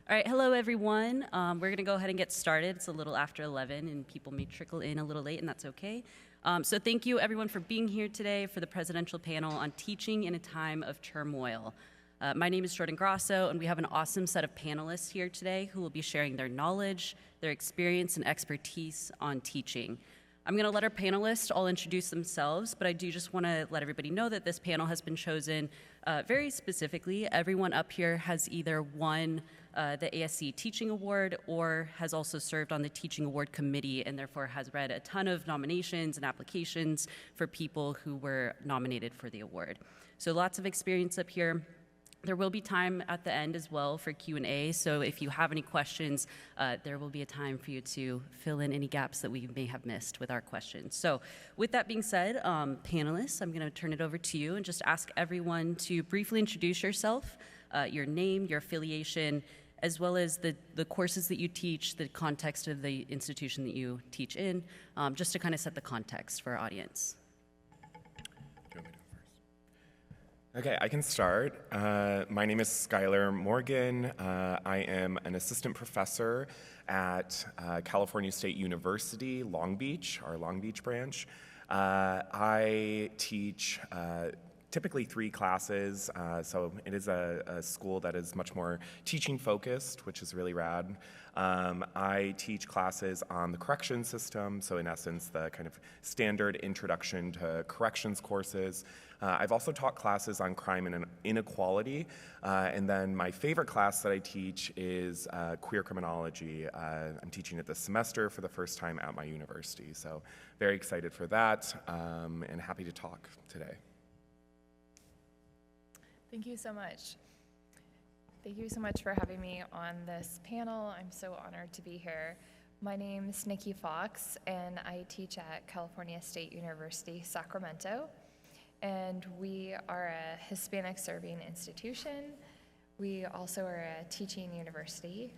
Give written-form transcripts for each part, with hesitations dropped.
All right, hello everyone. We're gonna go ahead and get started. It's a little after 11 and people may trickle in a little late and that's okay. So thank you everyone for being here today for the presidential panel on teaching in a time of turmoil. My name is Jordan Grasso and we have an awesome set of panelists here today who will be sharing their knowledge, their experience and expertise on teaching. I'm going to let our panelists all introduce themselves, but I do just want to let everybody know that this panel has been chosen very specifically. Everyone up here has either won the ASC Teaching Award or has also served on the Teaching Award Committee and therefore has read a ton of nominations and applications for people who were nominated for the award. So lots of experience up here. There will be time at the end as well for Q&A, so if you have any questions, there will be a time for you to fill in any gaps that we may have missed with our questions. So with that being said, panelists, I'm going to turn it over to you and just ask everyone to briefly introduce yourself, your name, your affiliation, as well as the courses that you teach, the context of the institution that you teach in, just to kind of set the context for our audience. Okay, I can start. My name is Skylar Morgan. I am an assistant professor at California State University, Long Beach, our Long Beach branch. I teach typically 3 classes, so it is a school that is much more teaching focused, which is really rad. I teach classes on the corrections system, so in essence, the kind of standard introduction to corrections courses. I've also taught classes on crime and inequality, and then my favorite class that I teach is queer criminology. I'm teaching it this semester for the first time at my university, so very excited for that, and happy to talk today. Thank you so much. Thank you so much for having me on this panel. I'm so honored to be here. My name is Nikki Fox, and I teach at California State University, Sacramento. And we are a Hispanic serving institution. We also are a teaching university.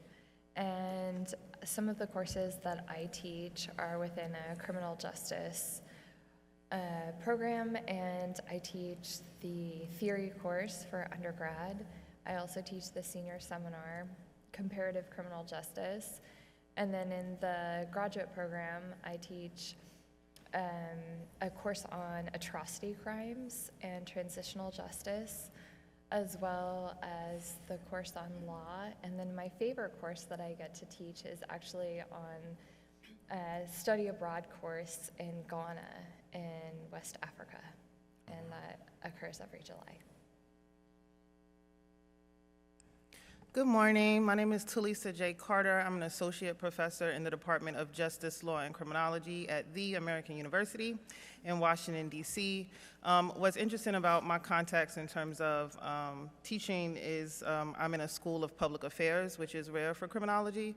And some of the courses that I teach are within a criminal justice program, and I teach the theory course for undergrad. I also teach the senior seminar, Comparative Criminal Justice. And then in the graduate program, I teach a course on atrocity crimes and transitional justice, as well as the course on law. And then my favorite course that I get to teach is actually on a study abroad course in Ghana in West Africa, and that occurs every July. Good morning. My name is Talisa J. Carter. I'm an associate professor in the Department of Justice, Law, and Criminology at the American University in Washington, D.C. What's interesting about my context in terms of teaching is I'm in a school of public affairs, which is rare for criminology.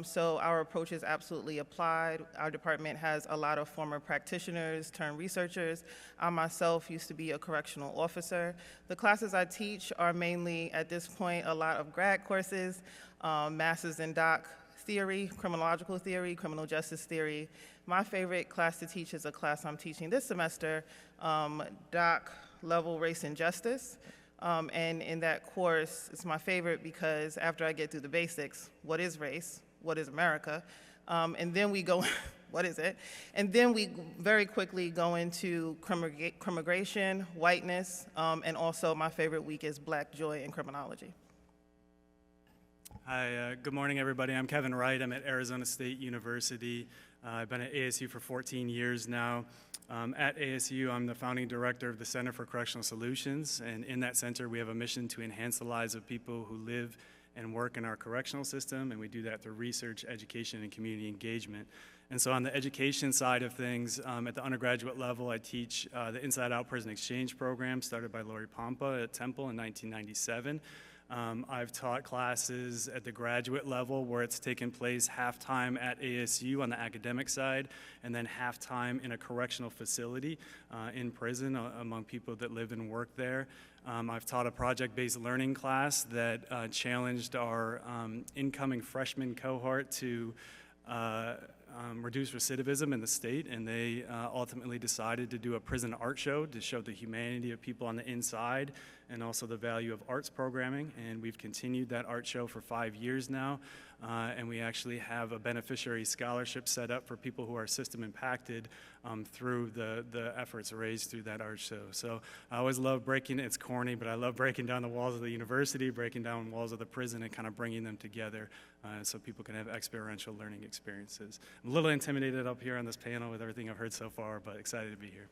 So our approach is absolutely applied. Our department has a lot of former practitioners turned researchers. I myself used to be a correctional officer. The classes I teach are mainly, at this point, a lot of grad courses, masters in doc theory, criminological theory, criminal justice theory. My favorite class to teach is a class I'm teaching this semester, doc level race and justice. And in that course, it's my favorite because after I get through the basics, what is race? What is America? And then we go, what is it? And then we very quickly go into crimmigration, whiteness, and also my favorite week is Black Joy and Criminology. Hi, good morning, everybody. I'm Kevin Wright. I'm at Arizona State University. I've been at ASU for 14 years now. At ASU, I'm the founding director of the Center for Correctional Solutions, and in that center, we have a mission to enhance the lives of people who live and work in our correctional system, and we do that through research, education, and community engagement. And so on the education side of things, at the undergraduate level, I teach the Inside Out Prison Exchange program started by Lori Pompa at Temple in 1997. I've taught classes at the graduate level where it's taken place half-time at ASU on the academic side and then half-time in a correctional facility in prison among people that live and work there. I've taught a project-based learning class that challenged our incoming freshman cohort to reduce recidivism in the state, and they ultimately decided to do a prison art show to show the humanity of people on the inside and also the value of arts programming, and we've continued that art show for 5 years now, and we actually have a beneficiary scholarship set up for people who are system impacted through the efforts raised through that art show. So I always love it's corny, but I love breaking down the walls of the university, breaking down walls of the prison, and kind of bringing them together so people can have experiential learning experiences. I'm a little intimidated up here on this panel with everything I've heard so far, but excited to be here.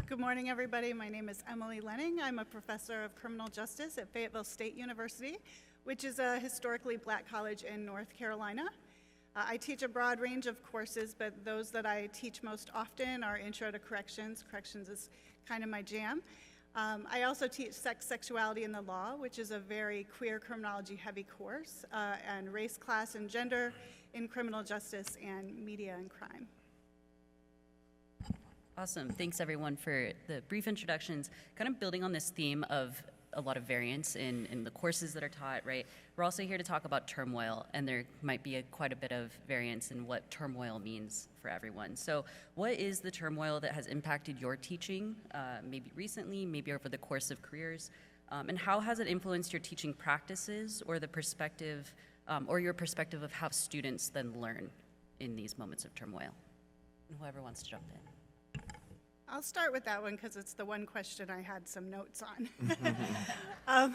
Good morning, everybody. My name is Emily Lenning. I'm a professor of criminal justice at Fayetteville State University, which is a historically black college in North Carolina. I teach a broad range of courses, but those that I teach most often are Intro to Corrections. Corrections is kind of my jam. I also teach sex, sexuality, and the law, which is a very queer criminology heavy course, and race, class, and gender in criminal justice and media and crime. Awesome. Thanks, everyone, for the brief introductions. Kind of building on this theme of a lot of variance in the courses that are taught, right? We're also here to talk about turmoil, and there might be quite a bit of variance in what turmoil means for everyone. So what is the turmoil that has impacted your teaching, maybe recently, maybe over the course of careers, and how has it influenced your teaching practices or the perspective, or your perspective of how students then learn in these moments of turmoil? And whoever wants to jump in. I'll start with that one because it's the one question I had some notes on.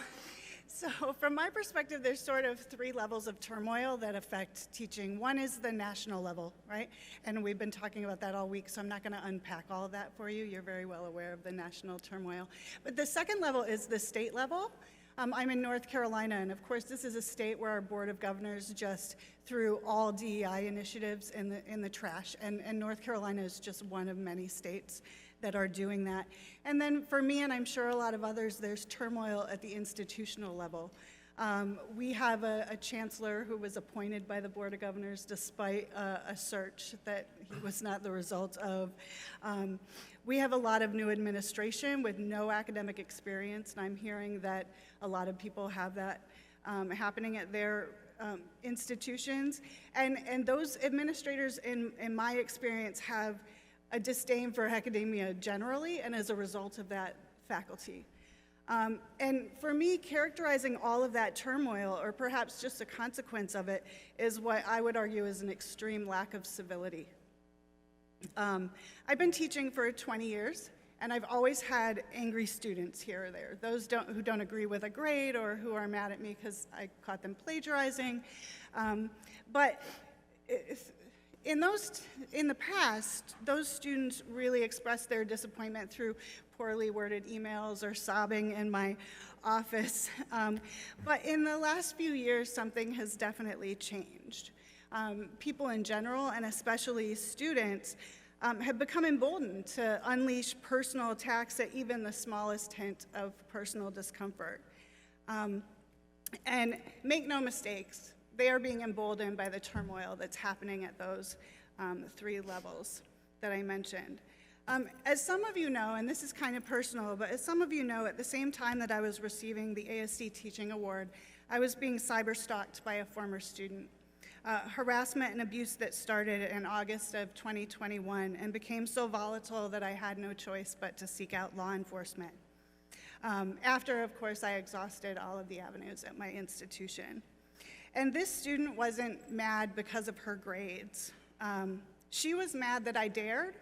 So from my perspective, there's sort of 3 levels of turmoil that affect teaching. One is the national level, right? And we've been talking about that all week, so I'm not going to unpack all of that for you. You're very well aware of the national turmoil. But the second level is the state level. I'm in North Carolina, and of course, this is a state where our Board of Governors just threw all DEI initiatives in the trash, and North Carolina is just one of many states that are doing that. And then for me, and I'm sure a lot of others, there's turmoil at the institutional level. We have a chancellor who was appointed by the Board of Governors despite a search that he was not the result of. We have a lot of new administration with no academic experience, and I'm hearing that a lot of people have that happening at their institutions. And those administrators, in my experience, have a disdain for academia generally, and as a result of that, faculty. And for me, characterizing all of that turmoil, or perhaps just a consequence of it, is what I would argue is an extreme lack of civility. I've been teaching for 20 years, and I've always had angry students here or there. Those who don't agree with a grade or who are mad at me because I caught them plagiarizing. But in the past, those students really expressed their disappointment through poorly worded emails or sobbing in my office. But in the last few years, something has definitely changed. People in general, and especially students, have become emboldened to unleash personal attacks at even the smallest hint of personal discomfort. And make no mistakes, they are being emboldened by the turmoil that's happening at those 3 levels that I mentioned. As some of you know, and this is kind of personal, but as some of you know, at the same time that I was receiving the ASC Teaching Award, I was being cyber-stalked by a former student. Harassment and abuse that started in August of 2021 and became so volatile that I had no choice but to seek out law enforcement. After, of course, I exhausted all of the avenues at my institution. And this student wasn't mad because of her grades. She was mad that I dared,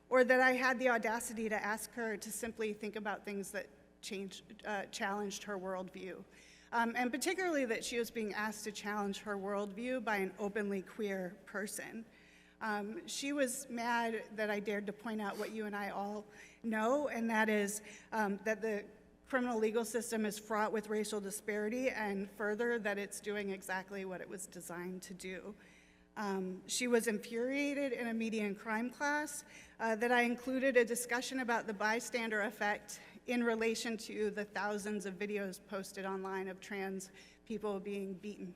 or that I had the audacity to ask her to simply think about things that challenged her worldview. And particularly that she was being asked to challenge her worldview by an openly queer person. She was mad that I dared to point out what you and I all know, and that is that the criminal legal system is fraught with racial disparity, and further, that it's doing exactly what it was designed to do. She was infuriated in a media and crime class that I included a discussion about the bystander effect in relation to the thousands of videos posted online of trans people being beaten.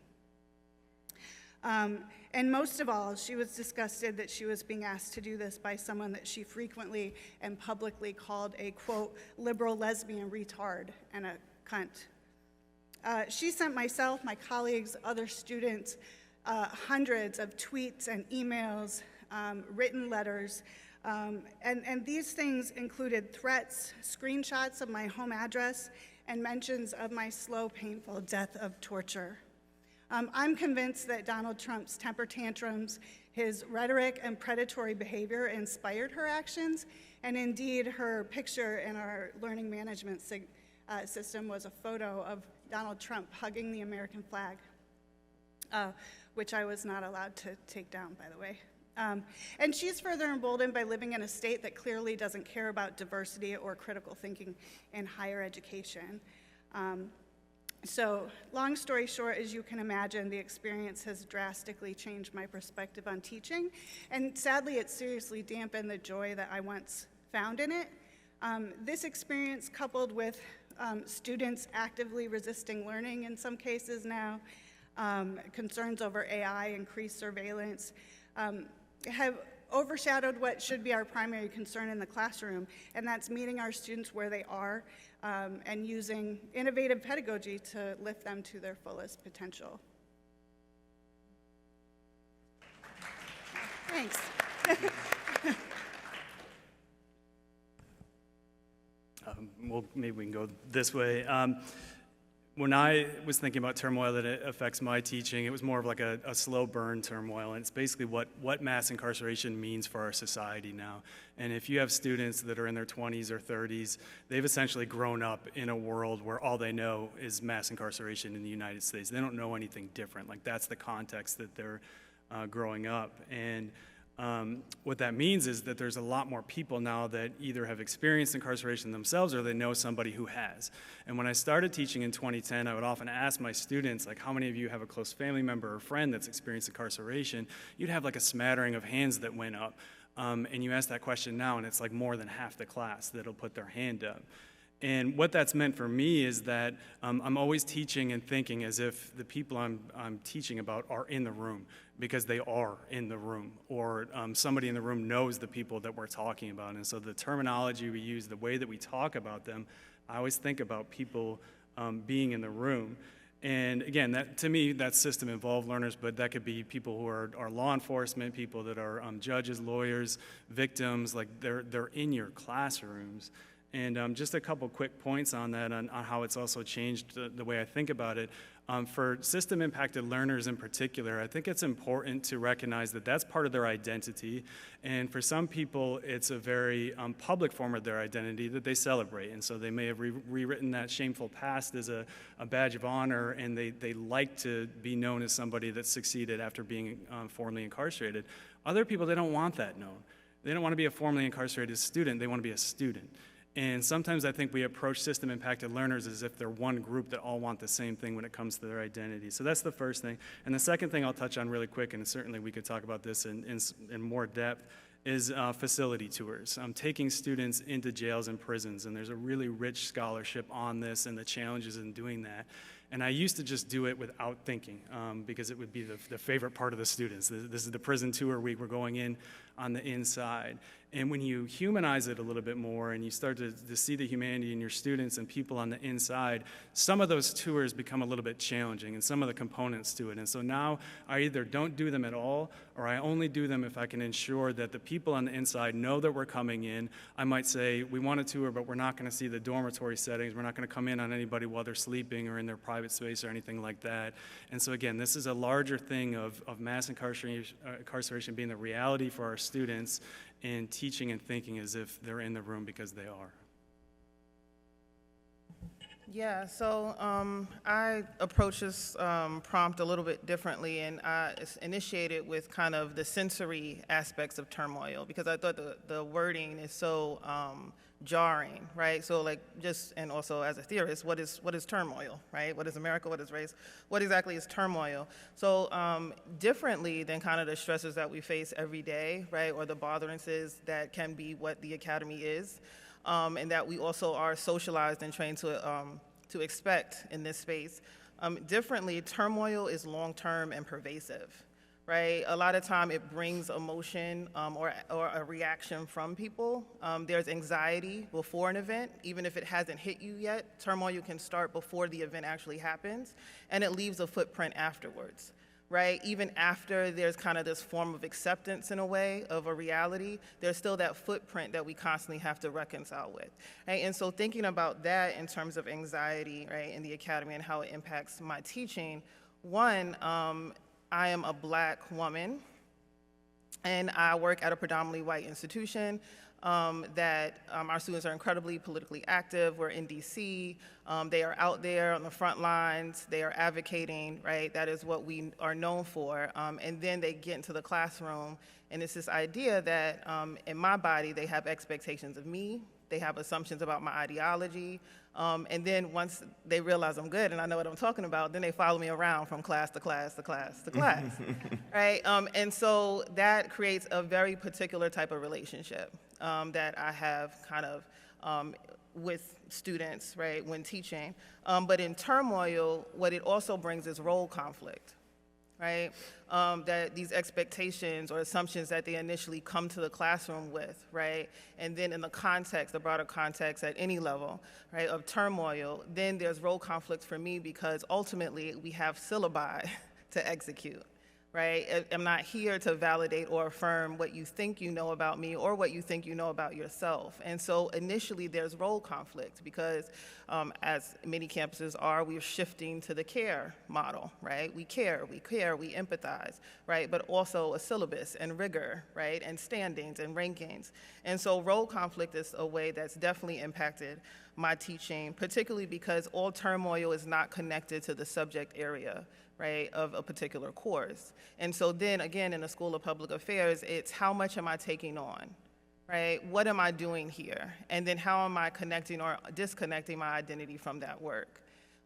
And most of all, she was disgusted that she was being asked to do this by someone that she frequently and publicly called a, quote, liberal lesbian retard and a cunt. She sent myself, my colleagues, other students, hundreds of tweets and emails, written letters, And these things included threats, screenshots of my home address, and mentions of my slow, painful death of torture. I'm convinced that Donald Trump's temper tantrums, his rhetoric and predatory behavior inspired her actions, and indeed her picture in our learning management system was a photo of Donald Trump hugging the American flag, which I was not allowed to take down, by the way. And she's further emboldened by living in a state that clearly doesn't care about diversity or critical thinking in higher education. So long story short, as you can imagine, the experience has drastically changed my perspective on teaching, and sadly, it seriously dampened the joy that I once found in it. This experience, coupled with students actively resisting learning in some cases now, concerns over AI, increased surveillance, have overshadowed what should be our primary concern in the classroom, and that's meeting our students where they are and using innovative pedagogy to lift them to their fullest potential. Thanks. Well, maybe we can go this way. When I was thinking about turmoil that it affects my teaching, it was more of like a slow burn turmoil, and it's basically what mass incarceration means for our society now. And if you have students that are in their 20s or 30s, they've essentially grown up in a world where all they know is mass incarceration in the United States. They don't know anything different. Like, that's the context that they're growing up. And what that means is that there's a lot more people now that either have experienced incarceration themselves or they know somebody who has. And when I started teaching in 2010, I would often ask my students, like, how many of you have a close family member or friend that's experienced incarceration? You'd have like a smattering of hands that went up. And you ask that question now, and it's like more than half the class that'll put their hand up. And what that's meant for me is that I'm always teaching and thinking as if the people I'm teaching about are in the room, because they are in the room, or somebody in the room knows the people that we're talking about. And so the terminology we use, the way that we talk about them, I always think about people being in the room. And again, that, to me, that's system-involved learners, but that could be people who are law enforcement, people that are judges, lawyers, victims, like they're in your classrooms. And just a couple quick points on that, on how it's also changed the way I think about it. For system-impacted learners in particular, I think it's important to recognize that that's part of their identity. And for some people, it's a very public form of their identity that they celebrate. And so they may have rewritten that shameful past as a badge of honor, and they like to be known as somebody that succeeded after being formerly incarcerated. Other people, they don't want that known. They don't want to be a formerly incarcerated student. They want to be a student. And sometimes I think we approach system-impacted learners as if they're one group that all want the same thing when it comes to their identity. So that's the first thing. And the second thing I'll touch on really quick, and certainly we could talk about this in more depth, is facility tours. Taking students into jails and prisons, and there's a really rich scholarship on this and the challenges in doing that. And I used to just do it without thinking, because it would be the favorite part of the students. This is the prison tour week. We're going in on the inside. And when you humanize it a little bit more and you start to see the humanity in your students and people on the inside, some of those tours become a little bit challenging, and some of the components to it. And so now I either don't do them at all, or I only do them if I can ensure that the people on the inside know that we're coming in. I might say, we want a tour, but we're not going to see the dormitory settings. We're not going to come in on anybody while they're sleeping or in their private space or anything like that. And so again, this is a larger thing of mass incarceration being the reality for our students, and teaching and thinking as if they're in the room because they are. Yeah, so I approach this prompt a little bit differently, and I initiated with kind of the sensory aspects of turmoil, because I thought the wording is so jarring, right? So like and also as a theorist, what is turmoil, right? What is America, what is race? What exactly is turmoil? So differently than kind of the stresses that we face every day, right? Or the botherances that can be what the academy is, and that we also are socialized and trained to expect in this space. Differently, turmoil is long-term and pervasive, right? A lot of time it brings emotion or a reaction from people. There's anxiety before an event, even if it hasn't hit you yet. Turmoil can start before the event actually happens, and it leaves a footprint afterwards, right? Even after there's kind of this form of acceptance in a way of a reality, there's still that footprint that we constantly have to reconcile with, right? And so thinking about that in terms of anxiety, right, in the academy and how it impacts my teaching, one, I am a Black woman, and I work at a predominantly white institution. Our students are incredibly politically active. We're in DC. They are out there on the front lines. They are advocating, right? That is what we are known for. And then they get into the classroom, and it's this idea that in my body, they have expectations of me. They have assumptions about my ideology. And then once they realize I'm good and I know what I'm talking about, then they follow me around from class to class to class to class, right? And so that creates a very particular type of relationship that I have kind of with students, right, when teaching. But in Turmoil, what it also brings is role conflict, right? That these expectations or assumptions that they initially come to the classroom with, right? And then in the context, the broader context at any level, right, of Turmoil, then there's role conflict for me because ultimately we have syllabi to execute, right? I'm not here to validate or affirm what you think you know about me or what you think you know about yourself. And so initially there's role conflict because as many campuses are, we're shifting to the care model, right? We care, we empathize, right? But also a syllabus and rigor, right? And standings and rankings. And so role conflict is a way that's definitely impacted my teaching, particularly because all Turmoil is not connected to the subject area, right, of a particular course. And so then again, in the School of Public Affairs, it's how much am I taking on, right? What am I doing here? And then how am I connecting or disconnecting my identity from that work?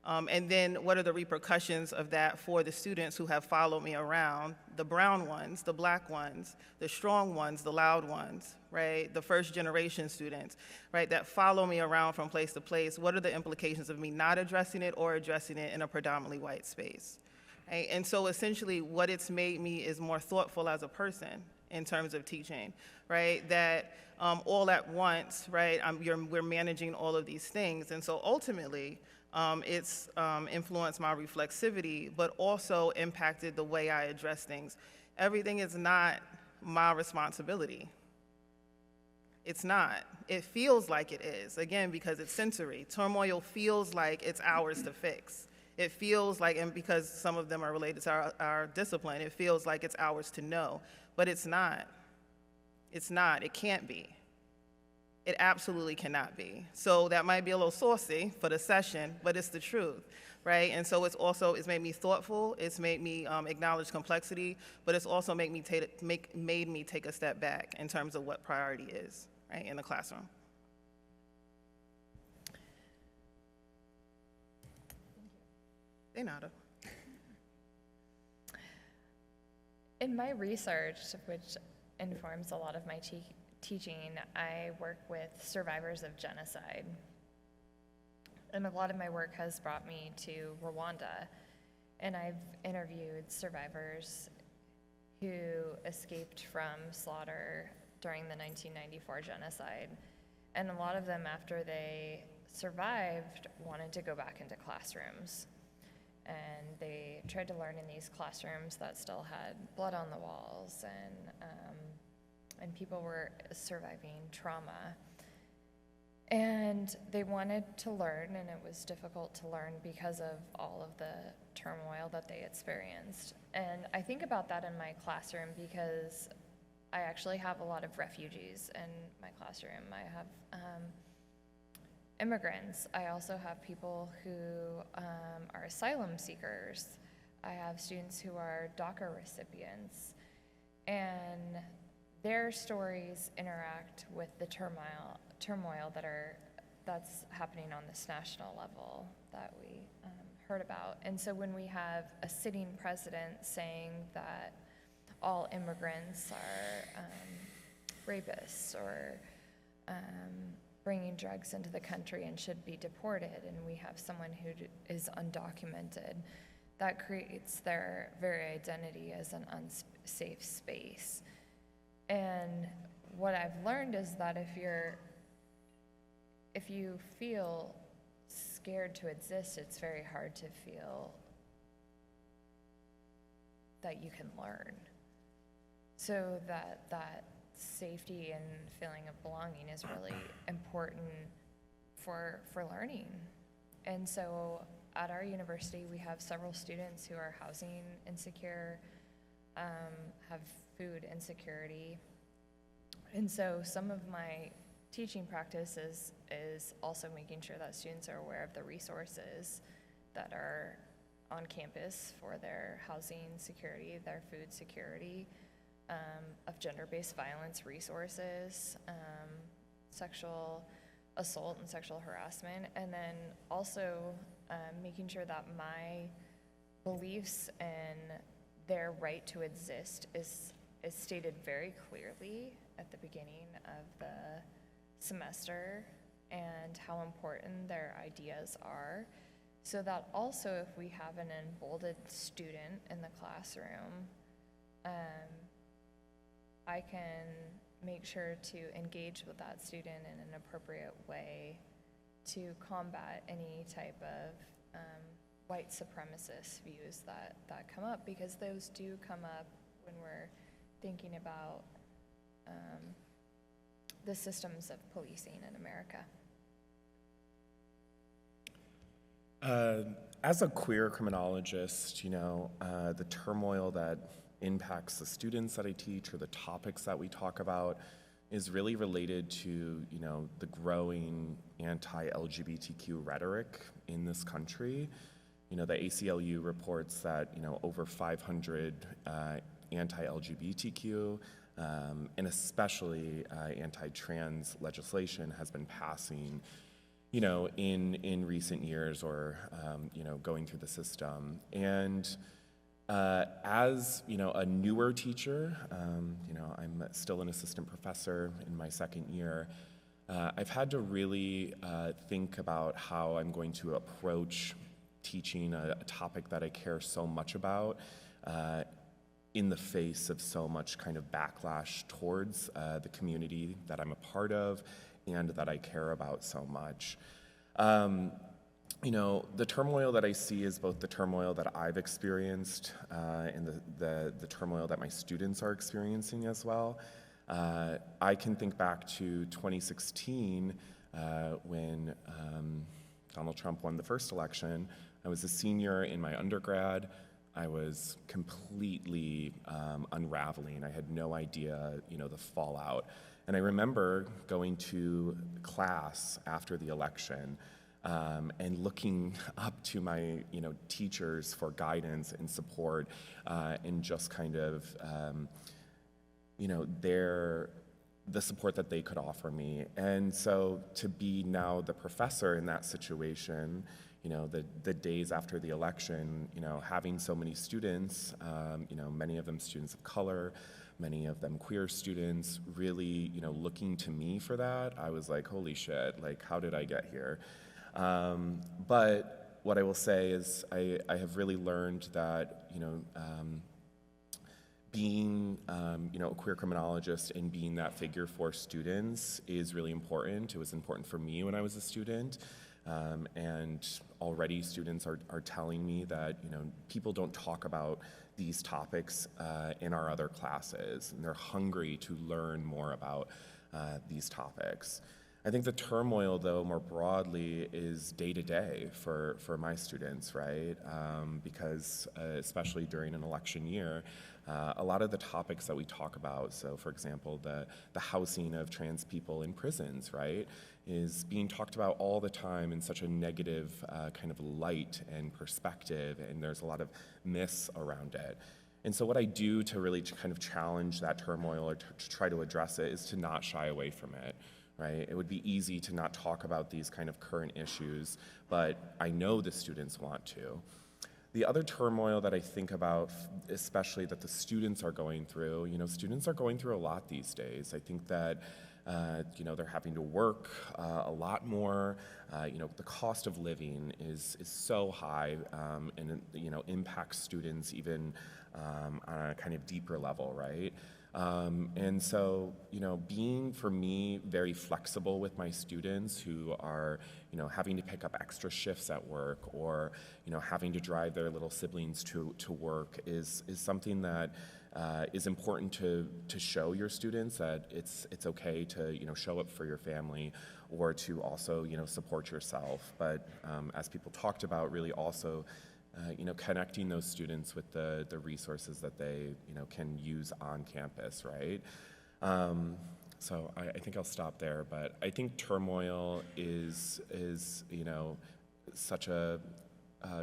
And then what are the repercussions of that for the students who have followed me around, the brown ones, the Black ones, the strong ones, the loud ones, right? The first generation students, right, that follow me around from place to place. What are the implications of me not addressing it or addressing it in a predominantly white space? Right? And so essentially what it's made me is more thoughtful as a person in terms of teaching, right? That all at once, right, we're managing all of these things. And so ultimately, it's influenced my reflexivity, but also impacted the way I address things. Everything is not my responsibility. It's not. It feels like it is, again, because it's sensory. Turmoil feels like it's ours to fix. It feels like, and because some of them are related to our discipline, it feels like it's ours to know, but it's not. It's not. It can't be. It absolutely cannot be. So that might be a little saucy for the session, but it's the truth, right? And so it's made me thoughtful. It's made me acknowledge complexity, but it's also made me take a step back in terms of what priority is, right, in the classroom. De nada. In my research, which informs a lot of my teaching, I work with survivors of genocide. And a lot of my work has brought me to Rwanda. And I've interviewed survivors who escaped from slaughter during the 1994 genocide. And a lot of them, after they survived, wanted to go back into classrooms. And they tried to learn in these classrooms that still had blood on the walls, and people were surviving trauma. And they wanted to learn, and it was difficult to learn because of all of the turmoil that they experienced. And I think about that in my classroom because I actually have a lot of refugees in my classroom. I have immigrants. I also have people who are asylum seekers. I have students who are DACA recipients. And their stories interact with the turmoil that's happening on this national level that we heard about. And so when we have a sitting president saying that all immigrants are rapists or bringing drugs into the country and should be deported, and we have someone who is undocumented, that creates their very identity as an unsafe space. And what I've learned is that if you feel scared to exist, it's very hard to feel that you can learn. So that safety and feeling of belonging is really important for learning. And so at our university, we have several students who are housing insecure, have food insecurity. And so some of my teaching practice is also making sure that students are aware of the resources that are on campus for their housing security, their food security, of gender-based violence resources, sexual assault and sexual harassment, and then also making sure that my beliefs and their right to exist is stated very clearly at the beginning of the semester, and how important their ideas are, so that also if we have an emboldened student in the classroom, I can make sure to engage with that student in an appropriate way to combat any type of white supremacist views that come up, because those do come up when we're thinking about the systems of policing in America. As a queer criminologist, the turmoil that impacts the students that I teach or the topics that we talk about is really related to, the growing anti-LGBTQ rhetoric in this country. The ACLU reports that, over 500 anti-LGBTQ and especially anti-trans legislation has been passing, in recent years, or, going through the system. And as, a newer teacher, I'm still an assistant professor in my second year, I've had to really think about how I'm going to approach teaching a topic that I care so much about in the face of so much kind of backlash towards the community that I'm a part of and that I care about so much. The turmoil that I see is both the turmoil that I've experienced and the turmoil that my students are experiencing as well. I can think back to 2016 when Donald Trump won the first election. I was a senior in my undergrad. I was completely unraveling. I had no idea, the fallout. And I remember going to class after the election and looking up to my, teachers for guidance and support, and just kind of, the support that they could offer me. And so to be now the professor in that situation, the days after the election, having so many students, many of them students of color, many of them queer students, really, looking to me for that, I was like, holy shit, like, how did I get here? But what I will say is I have really learned that, being, a queer criminologist and being that figure for students is really important. It was important for me when I was a student. And already students are telling me that, people don't talk about these topics in our other classes, and they're hungry to learn more about these topics. I think the turmoil, though, more broadly, is day-to-day for my students, right? Because especially during an election year, a lot of the topics that we talk about, so for example, the housing of trans people in prisons, right, is being talked about all the time in such a negative kind of light and perspective, and there's a lot of myths around it. And so what I do to really kind of challenge that turmoil or to try to address it is to not shy away from it, right? It would be easy to not talk about these kind of current issues, but I know the students want to. The other turmoil that I think about, especially that the students are going through, students are going through a lot these days. I think that, they're having to work a lot more. The cost of living is so high, and, impacts students even on a kind of deeper level, right? And so, being, for me, very flexible with my students who are, having to pick up extra shifts at work or, having to drive their little siblings to work is something that is important to show your students that it's okay to, show up for your family or to also, support yourself. But as people talked about, really also, connecting those students with the resources that they, can use on campus, right? So I think I'll stop there, but I think Turmoil is such a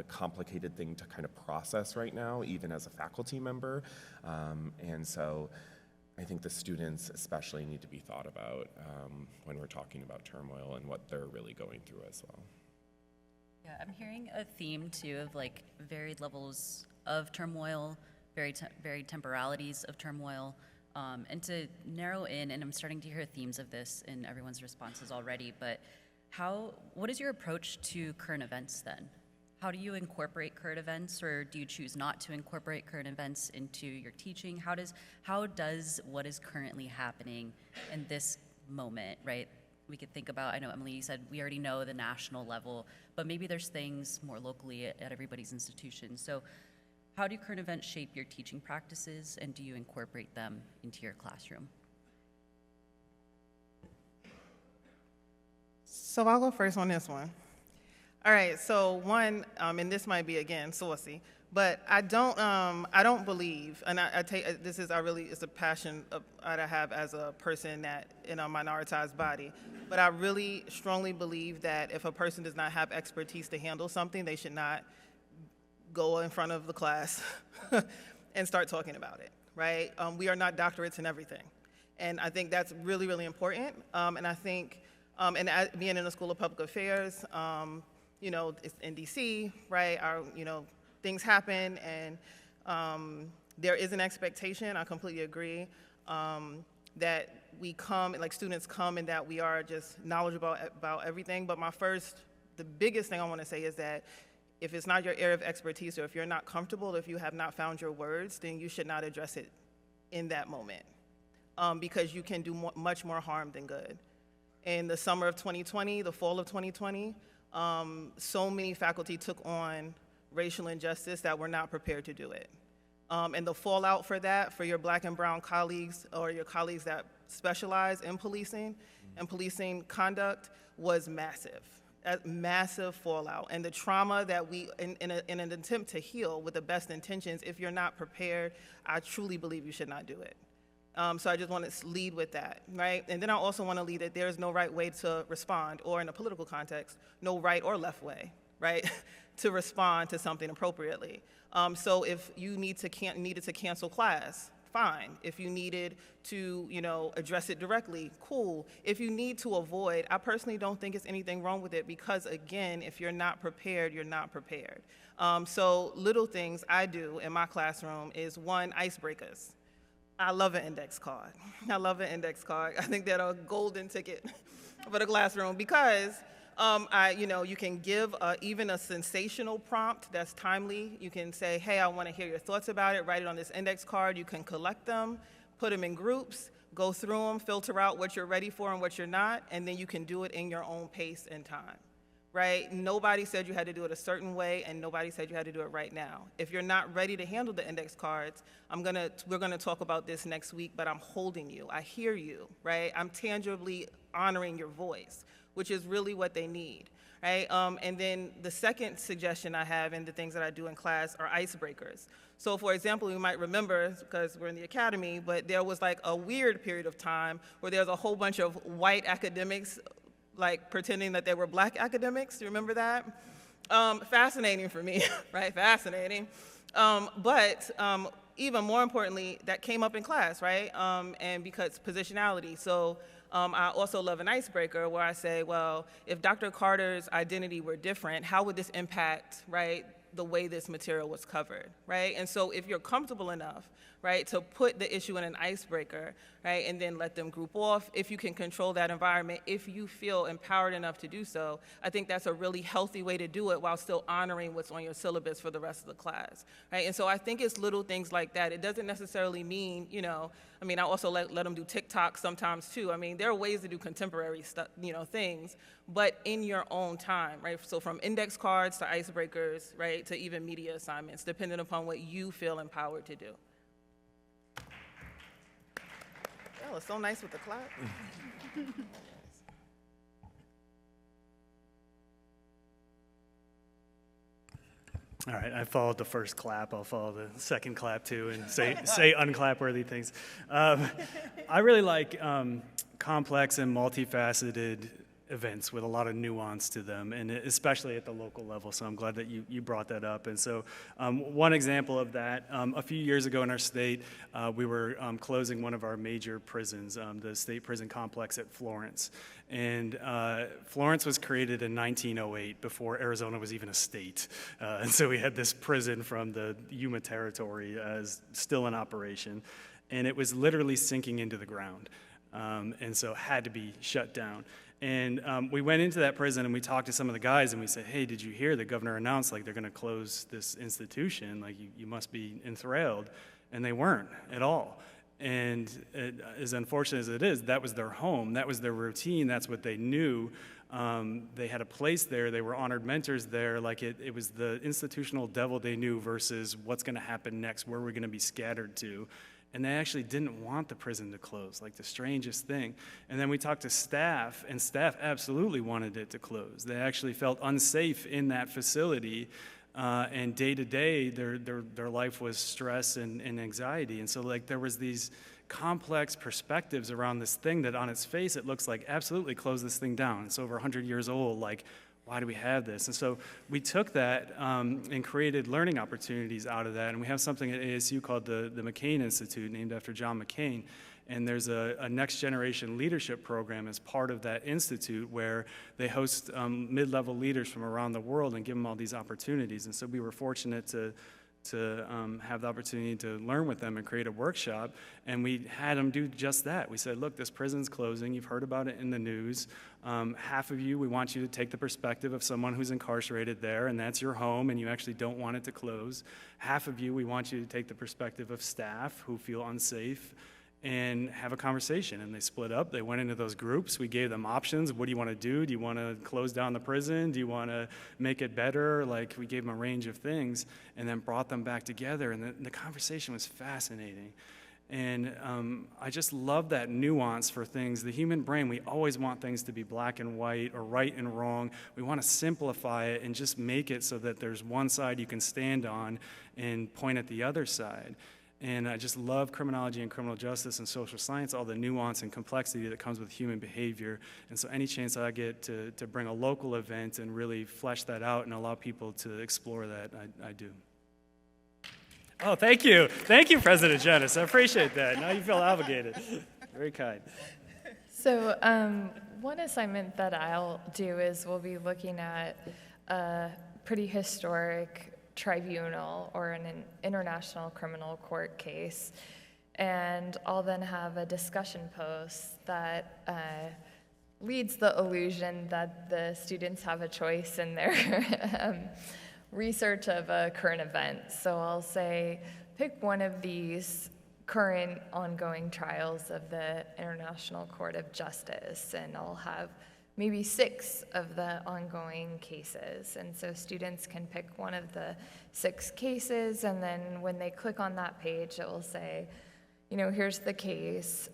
complicated thing to kind of process right now, even as a faculty member. And so I think the students especially need to be thought about when we're talking about Turmoil and what they're really going through as well. Yeah, I'm hearing a theme too of like varied levels of turmoil, varied temporalities of turmoil, and to narrow in, and I'm starting to hear themes of this in everyone's responses already, but what is your approach to current events then? How do you incorporate current events, or do you choose not to incorporate current events into your teaching? How does what is currently happening in this moment, right? We could think about, I know Emily, you said we already know the national level, but maybe there's things more locally at everybody's institution. So how do current events shape your teaching practices, and do you incorporate them into your classroom? So I'll go first on this one. All right, so one, and this might be again saucy, but I don't believe, and I take it's a passion that I have as a person that in a minoritized body, but I really strongly believe that if a person does not have expertise to handle something, they should not go in front of the class and start talking about it, right? We are not doctorates in everything, and I think that's really, really important. And I think, being in the School of Public Affairs, it's in DC, right? Things happen, and there is an expectation, I completely agree, that we come, like students come, and that we are just knowledgeable about everything. But the biggest thing I want to say is that if it's not your area of expertise, or if you're not comfortable, if you have not found your words, then you should not address it in that moment, because you can do much more harm than good. In the summer of 2020, the fall of 2020, so many faculty took on racial injustice that were not prepared to do it. And the fallout for that, for your Black and brown colleagues, or your colleagues that specialize in policing and policing conduct, was massive. A massive fallout. And the trauma that we, in an attempt to heal with the best intentions, if you're not prepared, I truly believe you should not do it. So I just want to lead with that, right? And then I also want to lead that there is no right way to respond, or in a political context, no right or left way, right, to respond to something appropriately. So if you needed to cancel class, fine. If you needed to, address it directly, cool. If you need to avoid, I personally don't think it's anything wrong with it, because again, if you're not prepared, you're not prepared. So little things I do in my classroom is, one, icebreakers. I love an index card. I love an index card. I think that's a golden ticket for the classroom, because you can give even a sensational prompt that's timely. You can say, hey, I want to hear your thoughts about it. Write it on this index card. You can collect them, put them in groups, go through them, filter out what you're ready for and what you're not, and then you can do it in your own pace and time, right? Nobody said you had to do it a certain way, and nobody said you had to do it right now. If you're not ready to handle the index cards, we're gonna talk about this next week, but I'm holding you. I hear you, right? I'm tangibly honoring your voice, which is really what they need, right? And then the second suggestion I have in the things that I do in class are icebreakers. So for example, you might remember, because we're in the academy, but there was like a weird period of time where there was a whole bunch of white academics like pretending that they were Black academics. You remember that? Fascinating for me, right? Fascinating. But even more importantly, that came up in class, right? And because positionality. So I also love an icebreaker where I say, well, if Dr. Carter's identity were different, how would this impact, right, the way this material was covered, right? And so if you're comfortable enough, right, to put the issue in an icebreaker, right, and then let them group off, if you can control that environment, if you feel empowered enough to do so, I think that's a really healthy way to do it while still honoring what's on your syllabus for the rest of the class, right? And so I think it's little things like that. It doesn't necessarily mean, I mean, I also let them do TikTok sometimes too. I mean, there are ways to do contemporary stuff, things, but in your own time, right? So from index cards to icebreakers, right, to even media assignments, depending upon what you feel empowered to do. That was so nice with the clap. All right, I followed the first clap. I'll follow the second clap too, and say unclap-worthy things. I really like complex and multifaceted events with a lot of nuance to them, and especially at the local level. So I'm glad that you brought that up. And so one example of that, a few years ago in our state, we were closing one of our major prisons, the state prison complex at Florence. And Florence was created in 1908, before Arizona was even a state. And so we had this prison from the Yuma Territory as still in operation. And it was literally sinking into the ground. And so it had to be shut down. And we went into that prison and we talked to some of the guys and we said, hey, did you hear the governor announced like they're going to close this institution? Like you must be enthralled. And they weren't at all. And as unfortunate as it is, that was their home, that was their routine, that's what they knew. They had a place there, they were honored mentors there, like it was the institutional devil they knew versus what's going to happen next, where we're going to be scattered to. And they actually didn't want the prison to close, like the strangest thing. And then we talked to staff, and staff absolutely wanted it to close. They actually felt unsafe in that facility. And day to day, their life was stress and anxiety. And so like there was these complex perspectives around this thing that on its face, it looks like absolutely close this thing down. It's over 100 years old. Like, why do we have this? And so we took that and created learning opportunities out of that. And we have something at ASU called the McCain Institute, named after John McCain. And there's a next generation leadership program as part of that institute where they host mid-level leaders from around the world and give them all these opportunities. And so we were fortunate to have the opportunity to learn with them and create a workshop. And we had them do just that. We said, look, this prison's closing. You've heard about it in the news. Half of you, we want you to take the perspective of someone who's incarcerated there, and that's your home, and you actually don't want it to close. Half of you, we want you to take the perspective of staff who feel unsafe and have a conversation. And they split up. They went into those groups. We gave them options. What do you want to do? Do you want to close down the prison? Do you want to make it better? Like, we gave them a range of things and then brought them back together. And the conversation was fascinating. And I just love that nuance for things. The human brain, we always want things to be black and white or right and wrong. We want to simplify it and just make it so that there's one side you can stand on and point at the other side. And I just love criminology and criminal justice and social science, all the nuance and complexity that comes with human behavior. And so any chance I get to bring a local event and really flesh that out and allow people to explore that, I do. Oh, thank you. Thank you, President Jonas. I appreciate that. Now you feel obligated. Very kind. So one assignment that I'll do is we'll be looking at a pretty historic tribunal or an international criminal court case, and I'll then have a discussion post that leads the illusion that the students have a choice in their research of a current event. So I'll say, pick one of these current ongoing trials of the International Court of Justice, and I'll have maybe 6 of the ongoing cases. And so students can pick one of the 6 cases, and then when they click on that page, it will say, here's the case.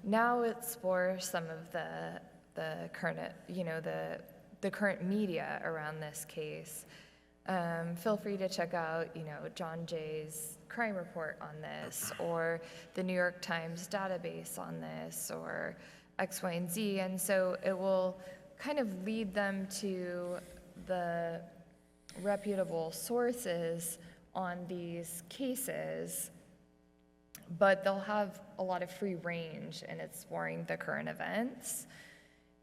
Now explore some of the current, the current media around this case. Feel free to check out, John Jay's crime report on this, or the New York Times database on this, or X, Y, and Z. And so it will kind of lead them to the reputable sources on these cases, but they'll have a lot of free range in exploring the current events.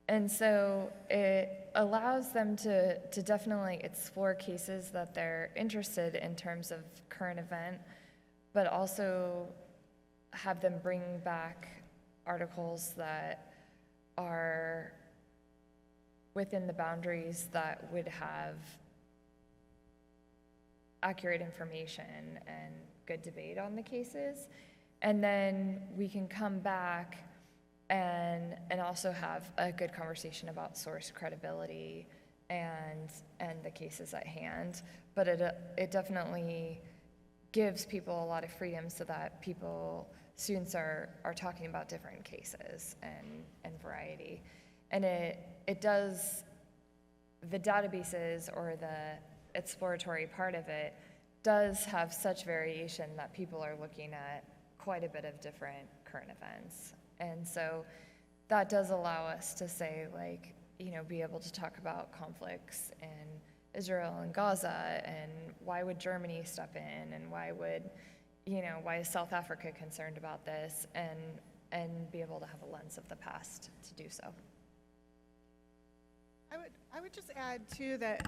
And so it allows them to definitely explore cases that they're interested in terms of current event, but also have them bring back articles that are within the boundaries that would have accurate information and good debate on the cases. And then we can come back and also have a good conversation about source credibility and the cases at hand. But it definitely gives people a lot of freedom so that students are talking about different cases and variety. And it does, the databases or the exploratory part of it does have such variation that people are looking at quite a bit of different current events. And so that does allow us to say, like, be able to talk about conflicts in Israel and Gaza, and why would Germany step in, and why is South Africa concerned about this, and be able to have a lens of the past to do so. I would just add too that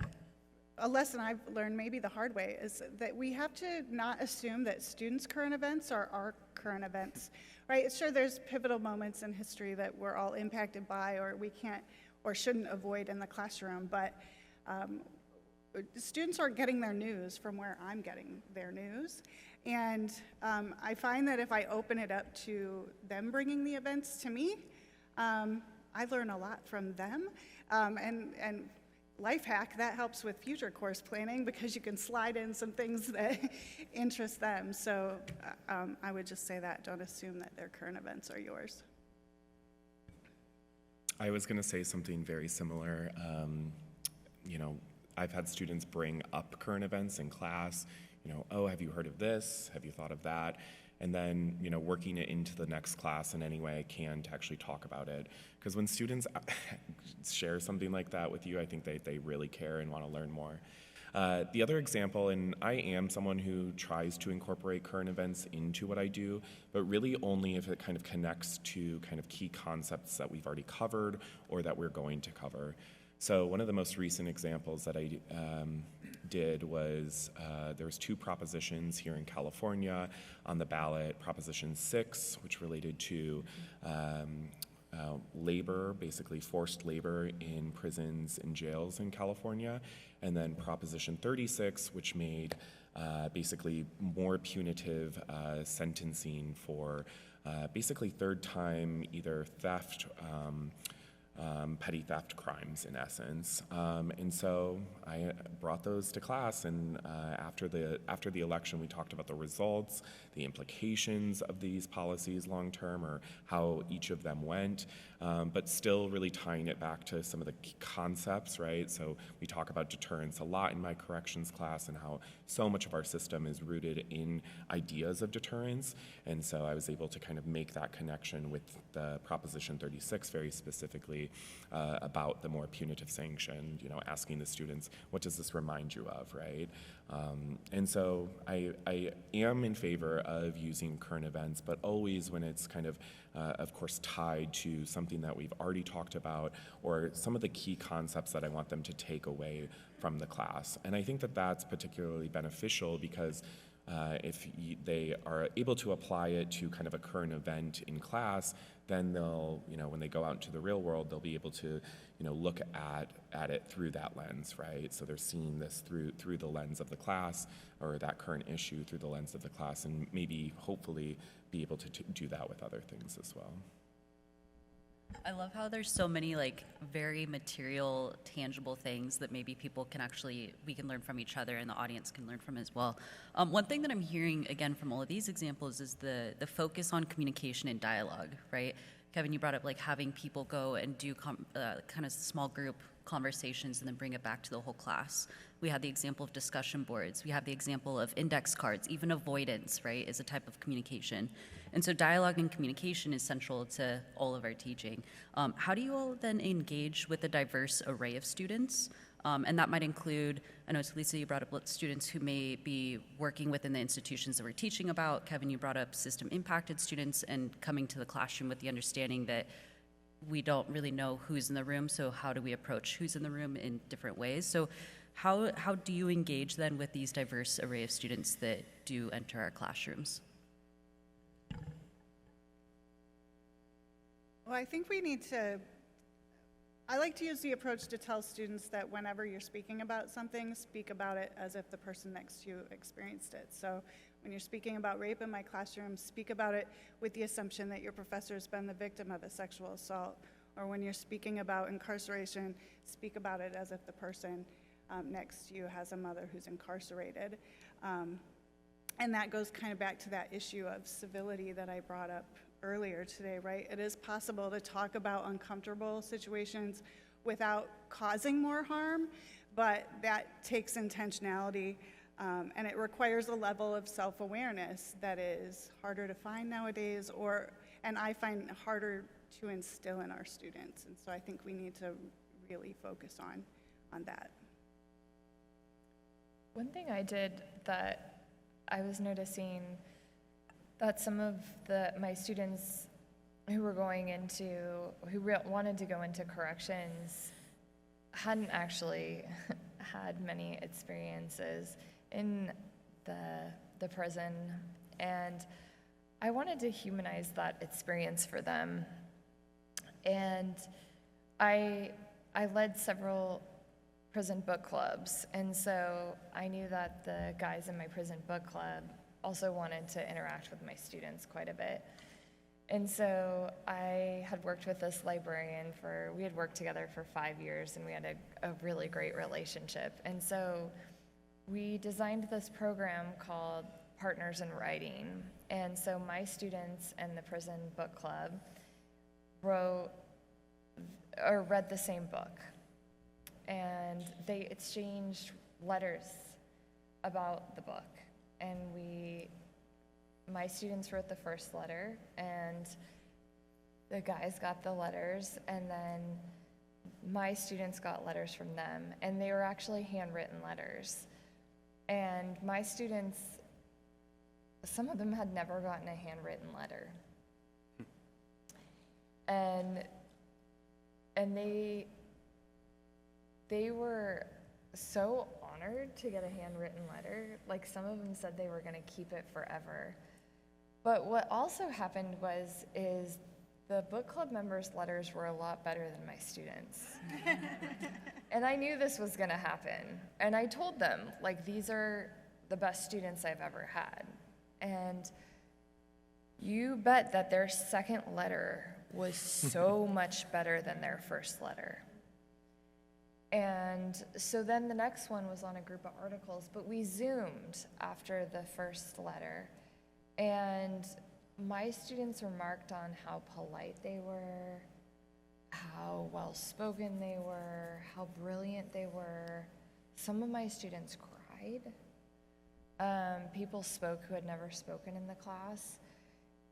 a lesson I've learned maybe the hard way is that we have to not assume that students' current events are our current events, right? Sure, there's pivotal moments in history that we're all impacted by, or we can't or shouldn't avoid in the classroom, but students are getting their news from where I'm getting their news. And I find that if I open it up to them bringing the events to me, I learn a lot from them. And life hack, that helps with future course planning because you can slide in some things that interest them. So I would just say that, don't assume that their current events are yours. I was going to say something very similar. I've had students bring up current events in class, oh, have you heard of this? Have you thought of that? And then, working it into the next class in any way I can to actually talk about it. Because when students share something like that with you, I think they really care and want to learn more. The other example, and I am someone who tries to incorporate current events into what I do, but really only if it kind of connects to kind of key concepts that we've already covered or that we're going to cover. So one of the most recent examples that I did was there was 2 propositions here in California on the ballot. Proposition 6, which related to labor, basically forced labor in prisons and jails in California, and then Proposition 36, which made basically more punitive sentencing for basically third-time either theft, petty theft crimes in essence. And so I brought those to class, and after the election we talked about the results, the implications of these policies long term, or how each of them went, but still really tying it back to some of the key concepts, right? So we talk about deterrence a lot in my corrections class and how so much of our system is rooted in ideas of deterrence. And so I was able to kind of make that connection with the Proposition 36 very specifically about the more punitive sanction, asking the students, what does this remind you of, right? And so I am in favor of using current events, but always when it's kind of course, tied to something that we've already talked about or some of the key concepts that I want them to take away from the class. And I think that that's particularly beneficial because if they are able to apply it to kind of a current event in class, then they'll, when they go out into the real world, they'll be able to, look at it through that lens, right? So they're seeing this through the lens of the class, or that current issue through the lens of the class, and maybe, hopefully, be able to do that with other things as well. I love how there's so many very material, tangible things that maybe we can learn from each other and the audience can learn from as well. One thing that I'm hearing again from all of these examples is the focus on communication and dialogue, right? Kevin, you brought up having people go and do kind of small group conversations and then bring it back to the whole class. We had the example of discussion boards. We have the example of index cards. Even avoidance, right, is a type of communication. And so dialogue and communication is central to all of our teaching. How do you all then engage with a diverse array of students? And that might include, I know, Talisa, you brought up students who may be working within the institutions that we're teaching about. Kevin, you brought up system-impacted students and coming to the classroom with the understanding that we don't really know who's in the room, so how do we approach who's in the room in different ways? So how do you engage then with these diverse array of students that do enter our classrooms? Well, I think we need to, I like to use the approach to tell students that whenever you're speaking about something, speak about it as if the person next to you experienced it. So When you're speaking about rape in my classroom, speak about it with the assumption that your professor has been the victim of a sexual assault. Or when you're speaking about incarceration, speak about it as if the person next to you has a mother who's incarcerated. And that goes kind of back to that issue of civility that I brought up earlier today, right? It is possible to talk about uncomfortable situations without causing more harm, but that takes intentionality, and it requires a level of self-awareness that is harder to find nowadays, and I find harder to instill in our students. And so I think we need to really focus on that. One thing I did that I was noticing that some of my students who were wanted to go into corrections hadn't actually had many experiences in the prison, and I wanted to humanize that experience for them. And I led several prison book clubs, and so I knew that the guys in my prison book club also wanted to interact with my students quite a bit. And so I had worked with this librarian we had worked together for 5 years, and we had a really great relationship. And so we designed this program called Partners in Writing. And so my students and the prison book club read the same book. And they exchanged letters about the book. And my students wrote the first letter, and the guys got the letters, and then my students got letters from them, and they were actually handwritten letters. And my students, some of them had never gotten a handwritten letter. And they were so honored to get a handwritten letter. Like, some of them said they were going to keep it forever. But what also happened is the book club members' letters were a lot better than my students. And I knew this was going to happen. And I told them, like, these are the best students I've ever had. And you bet that their second letter was so much better than their first letter. And so then the next one was on a group of articles, but we Zoomed after the first letter. And my students remarked on how polite they were, how well-spoken they were, how brilliant they were. Some of my students cried. People spoke who had never spoken in the class.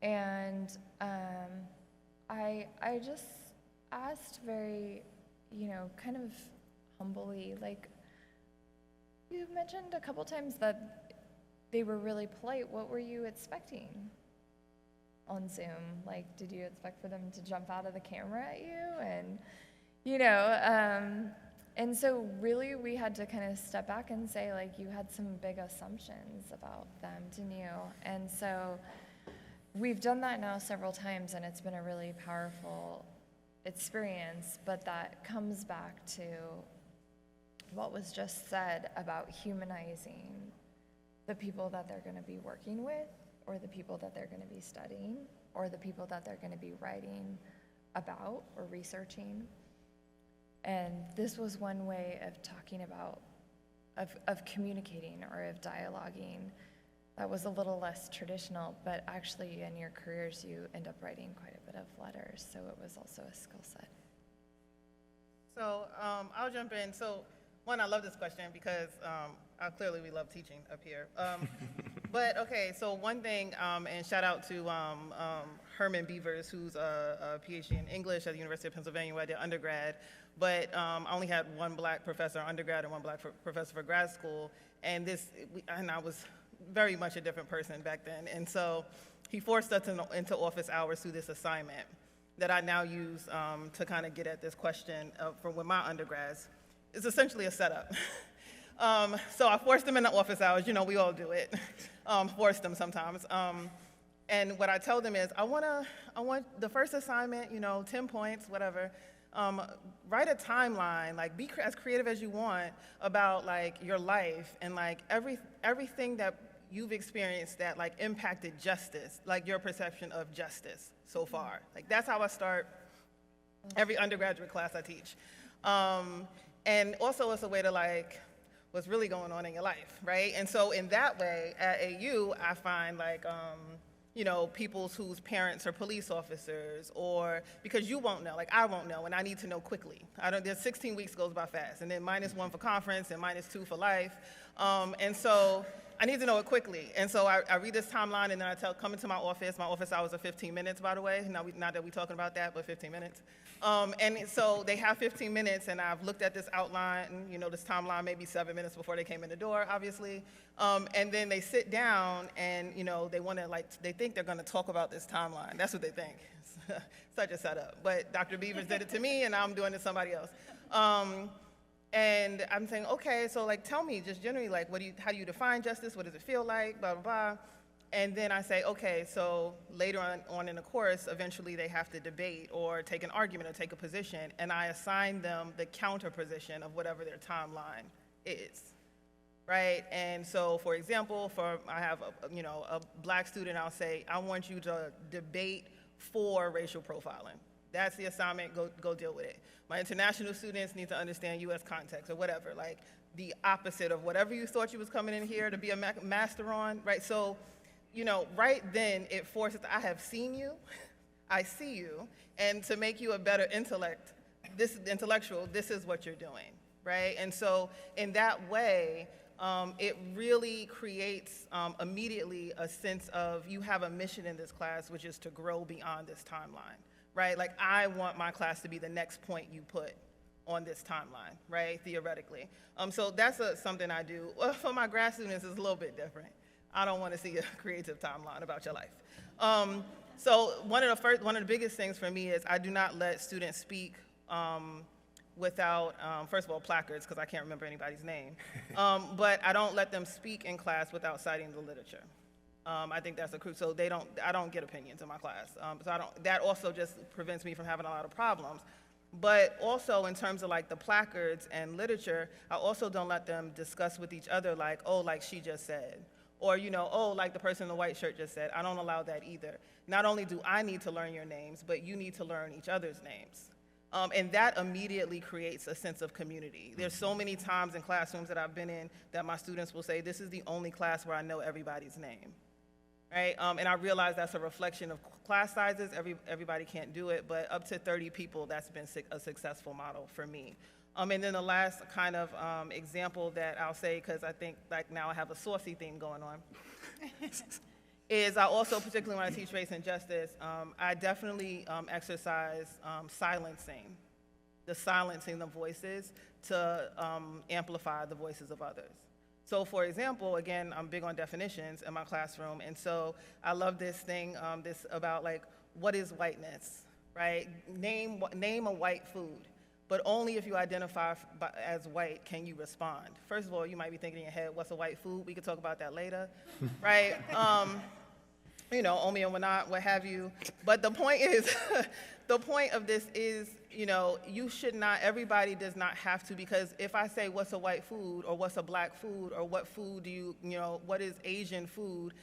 And I just asked very, kind of humbly, like, you mentioned a couple times that they were really polite. What were you expecting on Zoom? Like, did you expect for them to jump out of the camera at you? And, and so really we had to kind of step back and say, like, you had some big assumptions about them, didn't you? And so we've done that now several times, and it's been a really powerful experience, but that comes back to what was just said about humanizing the people that they're going to be working with, or the people that they're going to be studying, or the people that they're going to be writing about or researching. And this was one way of talking about, of communicating or of dialoguing that was a little less traditional, but actually in your careers you end up writing quite a bit of letters, so it was also a skill set. So I'll jump in. So one, I love this question because clearly we love teaching up here. But okay, so one thing, and shout out to Herman Beavers, who's a PhD in English at the University of Pennsylvania, where I did undergrad. But I only had one black professor undergrad and one black professor for grad school, and I was very much a different person back then. And so he forced us into office hours through this assignment that I now use to kind of get at this question from with my undergrads. It's essentially a setup. So I forced them into office hours. We all do it. Forced them sometimes. And what I tell them is, I want the first assignment, 10 points, whatever. Write a timeline, like be as creative as you want about like your life and like everything that you've experienced that like impacted justice, like your perception of justice so far. Like that's how I start every undergraduate class I teach. And also it's a way to like, what's really going on in your life, right? And so in that way, at AU, I find like, you know, people whose parents are police officers, or because you won't know, like I won't know, and I need to know quickly. There's 16 weeks goes by fast, and then -1 for conference and -2 for life. And so I need to know it quickly. And so I read this timeline, and then I come into my office. My office hours are 15 minutes, by the way. Not that we're talking about that, but 15 minutes. And so they have 15 minutes, and I've looked at this outline, you know, this timeline maybe 7 minutes before they came in the door, obviously. And then they sit down, and, you know, they think they're going to talk about this timeline. That's what they think. Such a setup. But Dr. Beavers did it to me, and now I'm doing it to somebody else. And I'm saying, okay, so like, tell me just generally, like, how do you define justice? What does it feel like? Blah, blah, blah. And then I say, okay, so later on in the course, eventually they have to debate or take an argument or take a position, and I assign them the counter position of whatever their timeline is, right? And so, for example, I have a black student, I'll say, I want you to debate for racial profiling. That's the assignment, go deal with it. My international students need to understand US context or whatever, like the opposite of whatever you thought you was coming in here to be a master on, right? So, you know, right then it forces, I have seen you, I see you, and to make you a better intellectual, this is what you're doing, right? And so in that way, it really creates immediately a sense of you have a mission in this class, which is to grow beyond this timeline. Right, like I want my class to be the next point you put on this timeline, right, theoretically. So that's something I do. Well, for my grad students, it's a little bit different. I don't want to see a creative timeline about your life. So one of the biggest things for me is I do not let students speak without, first of all, placards, because I can't remember anybody's name. But I don't let them speak in class without citing the literature. I think that's so I don't get opinions in my class. That also just prevents me from having a lot of problems. But also in terms of like the placards and literature, I also don't let them discuss with each other like, oh, like she just said. Or, you know, oh, like the person in the white shirt just said. I don't allow that either. Not only do I need to learn your names, but you need to learn each other's names. And that immediately creates a sense of community. There's so many times in classrooms that I've been in that my students will say, this is the only class where I know everybody's name. Right? And I realize that's a reflection of class sizes. Everybody can't do it, but up to 30 people, that's been a successful model for me. And then the last kind of example that I'll say, because I think like now I have a saucy theme going on, is I also, particularly when I teach race and justice, I definitely exercise silencing the voices to amplify the voices of others. So for example, again, I'm big on definitions in my classroom, and so I love this thing, this about like, what is whiteness, right? Name a white food, but only if you identify as white can you respond. First of all, you might be thinking in your head, what's a white food? We could talk about that later, right? You know, Omi and Wanat, what have you. But the point is, the point of this is, you know, everybody does not have to, because if I say what's a white food or what's a black food or what food what is Asian food,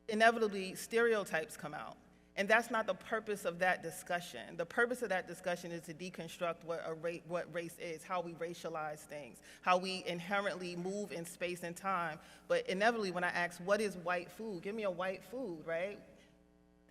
inevitably stereotypes come out. And that's not the purpose of that discussion. The purpose of that discussion is to deconstruct what race is, how we racialize things, how we inherently move in space and time. But inevitably, when I ask, what is white food? Give me a white food, right?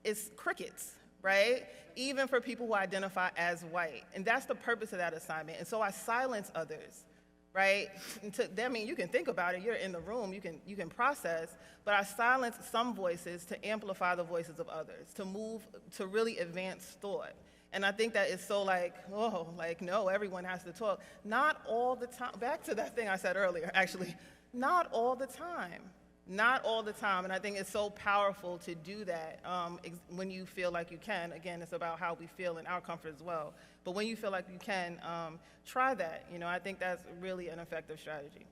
It's crickets, right? Even for people who identify as white. And that's the purpose of that assignment. And so I silence others, right? I mean, you can think about it. You're in the room. You can process. But I silence some voices to amplify the voices of others, to really advance thought. And I think that is so like, oh, like, no, everyone has to talk. Not all the time. Back to that thing I said earlier, actually. Not all the time. Not all the time. And I think it's so powerful to do that when you feel like you can. Again, it's about how we feel in our comfort as well. But when you feel like you can, try that. You know, I think that's really an effective strategy.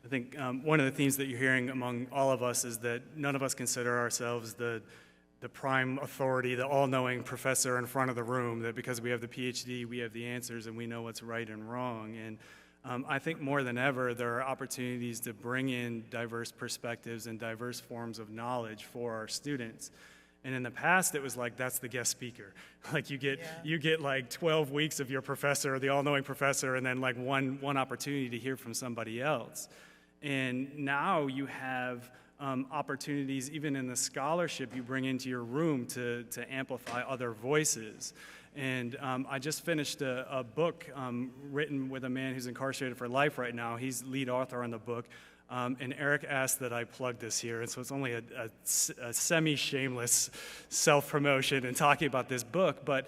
I think one of the themes that you're hearing among all of us is that none of us consider ourselves the prime authority, the all-knowing professor in front of the room, that because we have the PhD, we have the answers and we know what's right and wrong. And I think more than ever, there are opportunities to bring in diverse perspectives and diverse forms of knowledge for our students. And in the past, it was like, that's the guest speaker. Like you get like 12 weeks of your professor, the all-knowing professor, and then like one opportunity to hear from somebody else. And now you have opportunities, even in the scholarship you bring into your room to amplify other voices. And I just finished a book written with a man who's incarcerated for life right now. He's lead author on the book. And Eric asked that I plug this here, and so it's only a semi-shameless self-promotion and talking about this book, but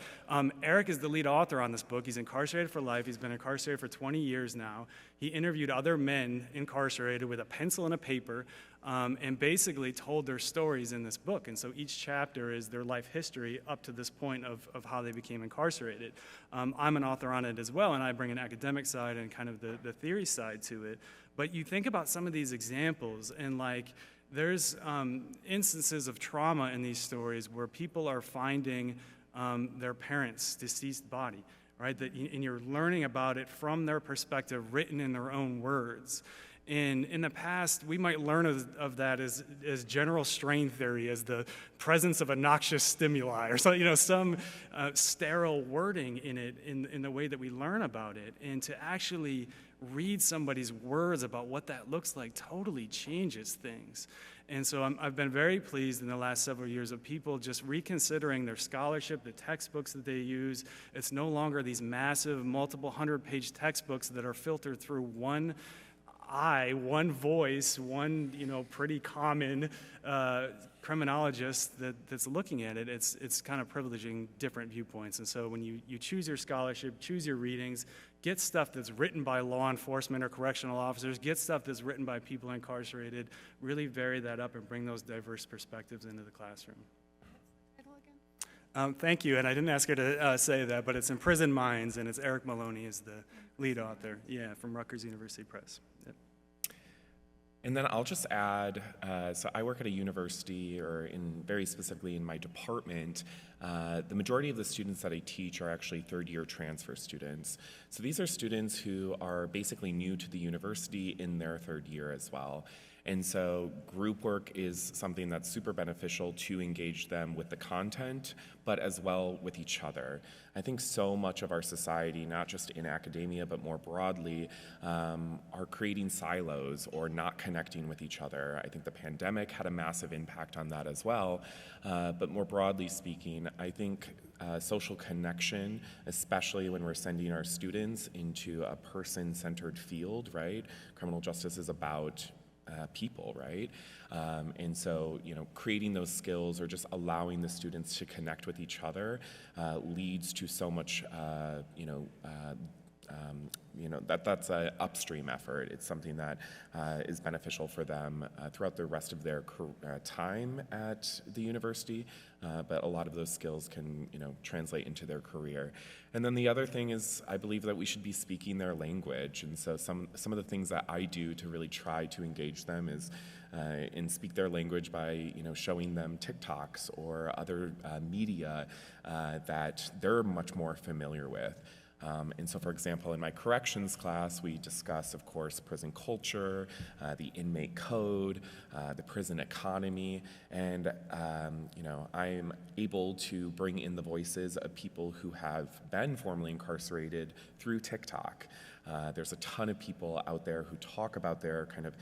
Eric is the lead author on this book. He's incarcerated for life. He's been incarcerated for 20 years now. He interviewed other men incarcerated with a pencil and a paper and basically told their stories in this book, and so each chapter is their life history up to this point of how they became incarcerated. I'm an author on it as well, and I bring an academic side and kind of the theory side to it. But you think about some of these examples, and like there's instances of trauma in these stories where people are finding their parents' deceased body, right? And you're learning about it from their perspective, written in their own words. And in the past, we might learn of that as general strain theory, as the presence of a noxious stimuli, or some sterile wording in it, in the way that we learn about it. And to actually read somebody's words about what that looks like totally changes things. And so I've been very pleased in the last several years of people just reconsidering their scholarship, the textbooks that they use. It's no longer these massive, multiple 100-page textbooks that are filtered through one eye, one voice, one pretty common criminologist that's looking at it. It's kind of privileging different viewpoints. And so when you choose your scholarship, choose your readings, get stuff that's written by law enforcement or correctional officers, get stuff that's written by people incarcerated, really vary that up and bring those diverse perspectives into the classroom. Thank you, and I didn't ask her to say that, but it's Imprisoned Minds, and it's Eric Maloney is the lead author, from Rutgers University Press. Yep. And then I'll just add, so I work at a university, or very specifically in my department. The majority of the students that I teach are actually third-year transfer students. So these are students who are basically new to the university in their third year as well. And so group work is something that's super beneficial to engage them with the content, but as well with each other. I think so much of our society, not just in academia, but more broadly, are creating silos or not connecting with each other. I think the pandemic had a massive impact on that as well. But more broadly speaking, I think social connection, especially when we're sending our students into a person-centered field, right? Criminal justice is about people, right? And so, creating those skills or just allowing the students to connect with each other leads to so much, that's an upstream effort. It's something that is beneficial for them throughout the rest of their time at the university, but a lot of those skills can, translate into their career. And then the other thing is, I believe that we should be speaking their language. And so some of the things that I do to really try to engage them is and speak their language by, showing them TikToks or other media that they're much more familiar with. And so, for example, in my corrections class, we discuss, of course, prison culture, the inmate code, the prison economy, and, I'm able to bring in the voices of people who have been formerly incarcerated through TikTok. There's a ton of people out there who talk about their kind of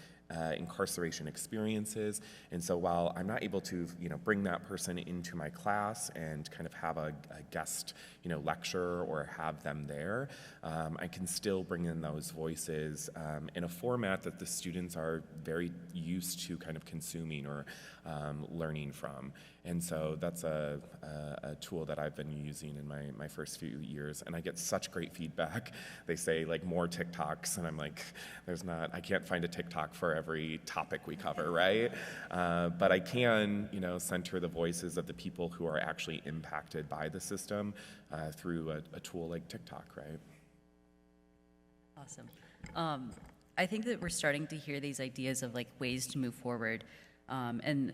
incarceration experiences, and so while I'm not able to, bring that person into my class and kind of have a guest, lecture or have them there, I can still bring in those voices in a format that the students are very used to kind of consuming or learning from. And so that's a tool that I've been using in my first few years, and I get such great feedback. They say like more TikToks, and I'm like, I can't find a TikTok for every topic we cover, right? But I can, center the voices of the people who are actually impacted by the system through a tool like TikTok, right? Awesome. I think that we're starting to hear these ideas of like ways to move forward. And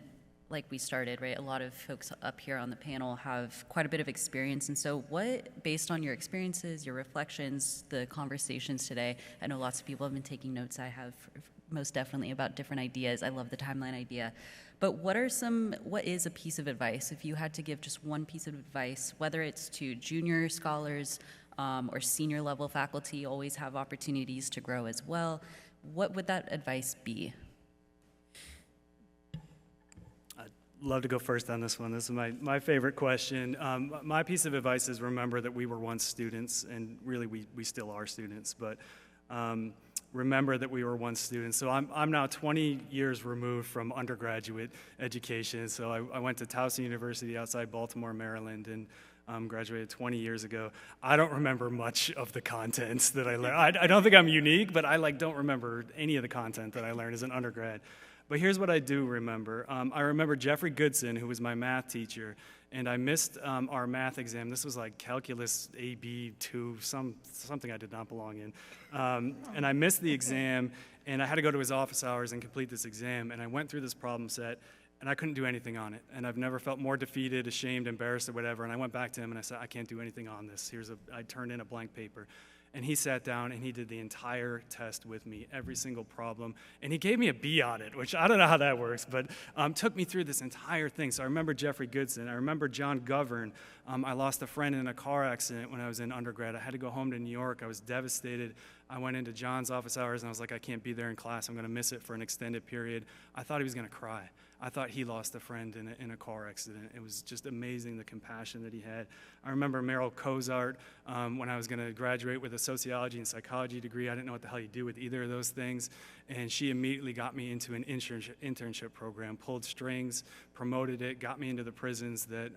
like we started, right, a lot of folks up here on the panel have quite a bit of experience. And so what, based on your experiences, your reflections, the conversations today, I know lots of people have been taking notes. I have most definitely about different ideas. I love the timeline idea. But what is a piece of advice, if you had to give just one piece of advice, whether it's to junior scholars or senior level faculty, always have opportunities to grow as well, what would that advice be? Love to go first on this one. This is my favorite question. My piece of advice is remember that we were once students, and really we still are students, but remember that we were once students. So I'm now 20 years removed from undergraduate education. So I went to Towson University outside Baltimore, Maryland, and graduated 20 years ago. I don't remember much of the contents that I learned. I don't think I'm unique, but I don't remember any of the content that I learned as an undergrad. But here's what I do remember. I remember Jeffrey Goodson, who was my math teacher, and I missed our math exam. This was like Calculus AB 2, something I did not belong in. And I missed the exam, and I had to go to his office hours and complete this exam. And I went through this problem set, and I couldn't do anything on it. And I've never felt more defeated, ashamed, embarrassed, or whatever. And I went back to him, and I said, I can't do anything on this. I turned in a blank paper. And he sat down and he did the entire test with me, every single problem. And he gave me a B on it, which I don't know how that works, but took me through this entire thing. So I remember Jeffrey Goodson. I remember John Govern. I lost a friend in a car accident when I was in undergrad. I had to go home to New York. I was devastated. I went into John's office hours and I was like, I can't be there in class. I'm going to miss it for an extended period. I thought he was going to cry. I thought he lost a friend in a car accident. It was just amazing, the compassion that he had. I remember Meryl Cozart, when I was going to graduate with a sociology and psychology degree. I didn't know what the hell you do with either of those things. And she immediately got me into an internship program, pulled strings, promoted it, got me into the prisons that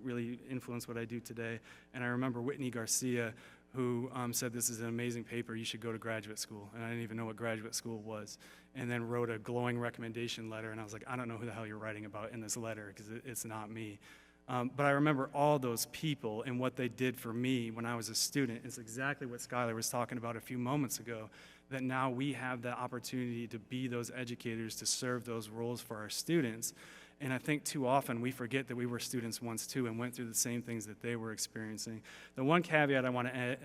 really influenced what I do today. And I remember Whitney Garcia, who said, this is an amazing paper, you should go to graduate school. And I didn't even know what graduate school was. And then wrote a glowing recommendation letter, and I was like, I don't know who the hell you're writing about in this letter, because it's not me. But I remember all those people and what they did for me when I was a student. It's exactly what Skylar was talking about a few moments ago, that now we have the opportunity to be those educators, to serve those roles for our students. And I think too often we forget that we were students once too and went through the same things that they were experiencing. The one caveat I want to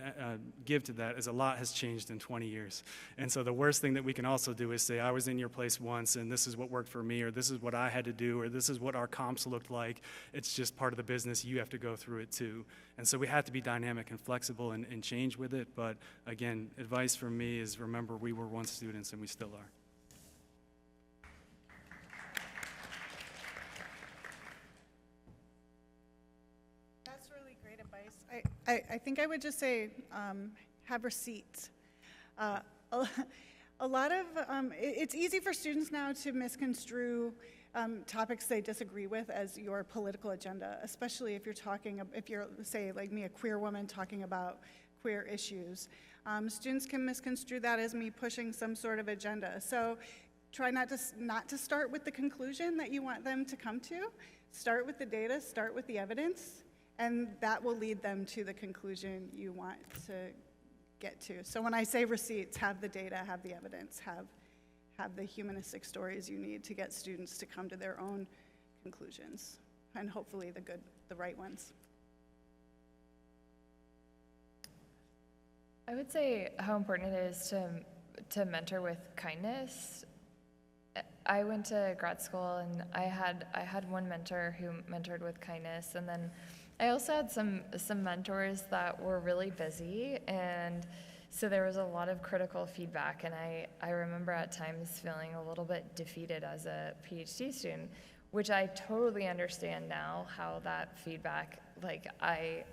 give to that is a lot has changed in 20 years. And so the worst thing that we can also do is say, I was in your place once and this is what worked for me, or this is what I had to do, or this is what our comps looked like. It's just part of the business. You have to go through it too. And so we have to be dynamic and flexible and change with it. But again, advice from me is remember we were once students and we still are. I think I would just say have receipts. A lot of, it's easy for students now to misconstrue topics they disagree with as your political agenda, especially if you're, say, like me, a queer woman talking about queer issues. Students can misconstrue that as me pushing some sort of agenda. So try not to start with the conclusion that you want them to come to. Start with the data, start with the evidence, and that will lead them to the conclusion you want to get to. So when I say receipts, have the data, have the evidence, have the humanistic stories you need to get students to come to their own conclusions, and hopefully the right ones. I would say how important it is to mentor with kindness. I went to grad school and I had one mentor who mentored with kindness, and then I also had some mentors that were really busy, and so there was a lot of critical feedback, and I remember at times feeling a little bit defeated as a PhD student, which I totally understand now how that feedback, like I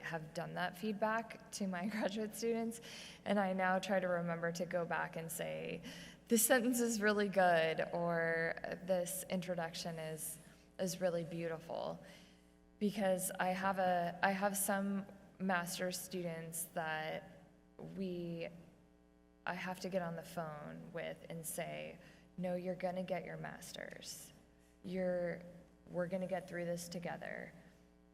have done that feedback to my graduate students, and I now try to remember to go back and say, this sentence is really good, or this introduction is really beautiful. Because I have some master's students that I have to get on the phone with and say, no, you're gonna get your master's. We're gonna get through this together.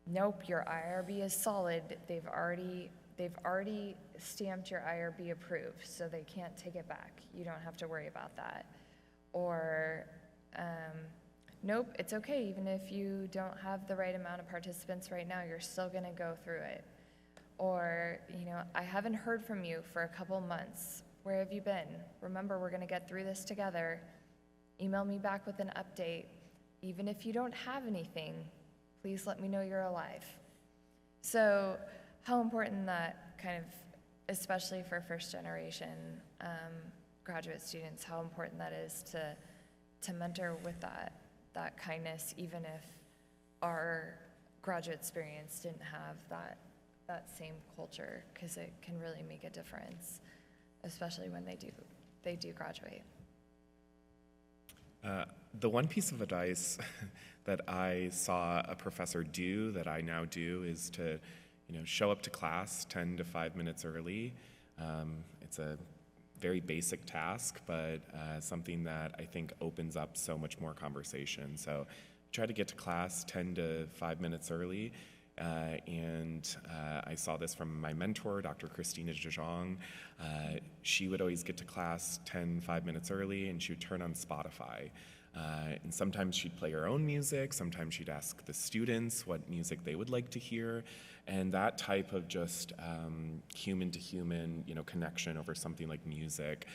Nope, your IRB is solid. They've already stamped your IRB approved, so they can't take it back. You don't have to worry about that. Or nope, it's okay. Even if you don't have the right amount of participants right now, you're still going to go through it. Or, I haven't heard from you for a couple months. Where have you been? Remember, we're going to get through this together. Email me back with an update. Even if you don't have anything, please let me know you're alive. So how important that kind of, especially for first generation graduate students, how important that is to mentor with that kindness, even if our graduate experience didn't have that same culture, because it can really make a difference, especially when they do graduate. The one piece of advice that I saw a professor do that I now do is to, show up to class 10 to 5 minutes early. It's a very basic task, but something that I think opens up so much more conversation. So try to get to class 10 to 5 minutes early. And I saw this from my mentor, Dr. Christina DeJong. She would always get to class 5 minutes early, and she would turn on Spotify. And sometimes she'd play her own music, sometimes she'd ask the students what music they would like to hear. And that type of just human-to-human, connection over something like music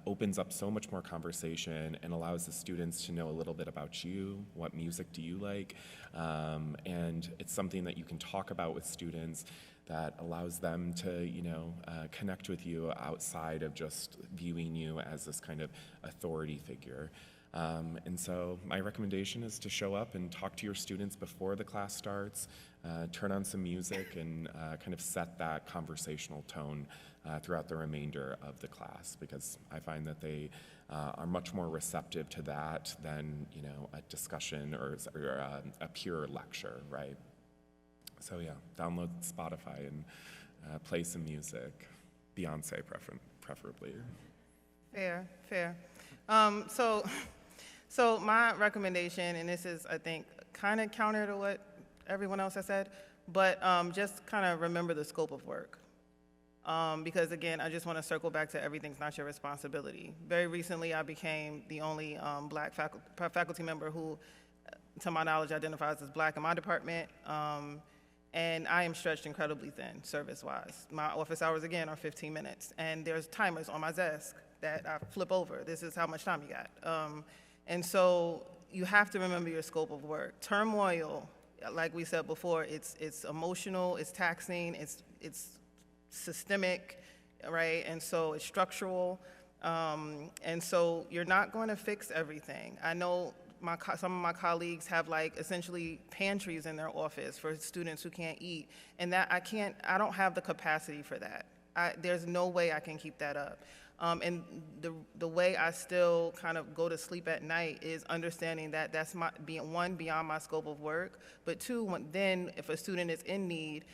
opens up so much more conversation and allows the students to know a little bit about you. What music do you like? And it's something that you can talk about with students that allows them to, connect with you outside of just viewing you as this kind of authority figure. And so my recommendation is to show up and talk to your students before the class starts, turn on some music, and kind of set that conversational tone throughout the remainder of the class, because I find that they are much more receptive to that than, a discussion or a pure lecture, right? So yeah, download Spotify and play some music, Beyonce preferably. Fair. So my recommendation, and this is, I think, kind of counter to what everyone else has said, but just kind of remember the scope of work. Because again, I just want to circle back to everything's not your responsibility. Very recently, I became the only black faculty member who, to my knowledge, identifies as black in my department. And I am stretched incredibly thin, service-wise. My office hours, again, are 15 minutes. And there's timers on my desk that I flip over. This is how much time you got. And so you have to remember your scope of work. Turmoil, like we said before, it's emotional, it's taxing, it's systemic, right? And so it's structural. And so you're not going to fix everything. I know some of my colleagues have essentially pantries in their office for students who can't eat. And that I don't have the capacity for that. There's no way I can keep that up. And the way I still kind of go to sleep at night is understanding that that's beyond my scope of work, but two, then if a student is in need,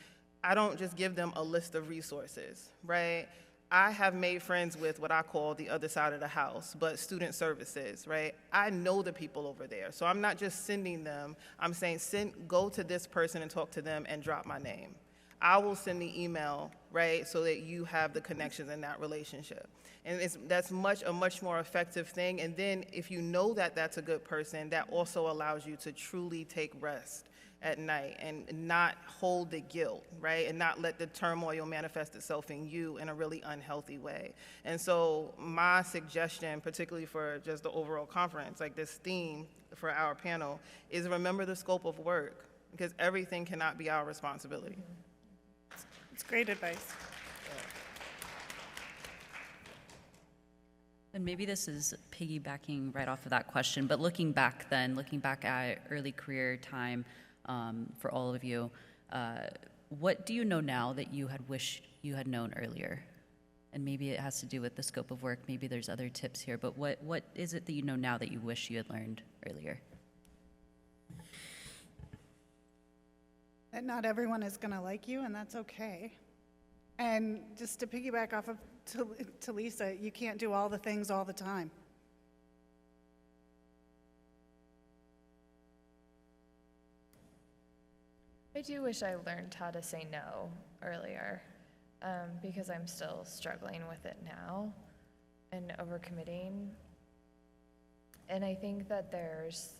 I don't just give them a list of resources, right? I have made friends with what I call the other side of the house, but student services, right? I know the people over there, so I'm not just sending them, I'm saying go to this person and talk to them and drop my name. I will send the email, right, so that you have the connections in that relationship. And that's a much more effective thing. And then if you know that that's a good person, that also allows you to truly take rest at night and not hold the guilt, right? And not let the turmoil manifest itself in you in a really unhealthy way. And so my suggestion, particularly for just the overall conference, like this theme for our panel, is remember the scope of work, because everything cannot be our responsibility. It's great advice. And maybe this is piggybacking right off of that question, but looking back at early career time for all of you, what do you know now that you had wished you had known earlier? And maybe it has to do with the scope of work, maybe there's other tips here, but what is it that you know now that you wish you had learned earlier? That not everyone is going to like you, and that's okay. And just to piggyback off of to Lisa, you can't do all the things all the time. I do wish I learned how to say no earlier, because I'm still struggling with it now and overcommitting. And I think that there's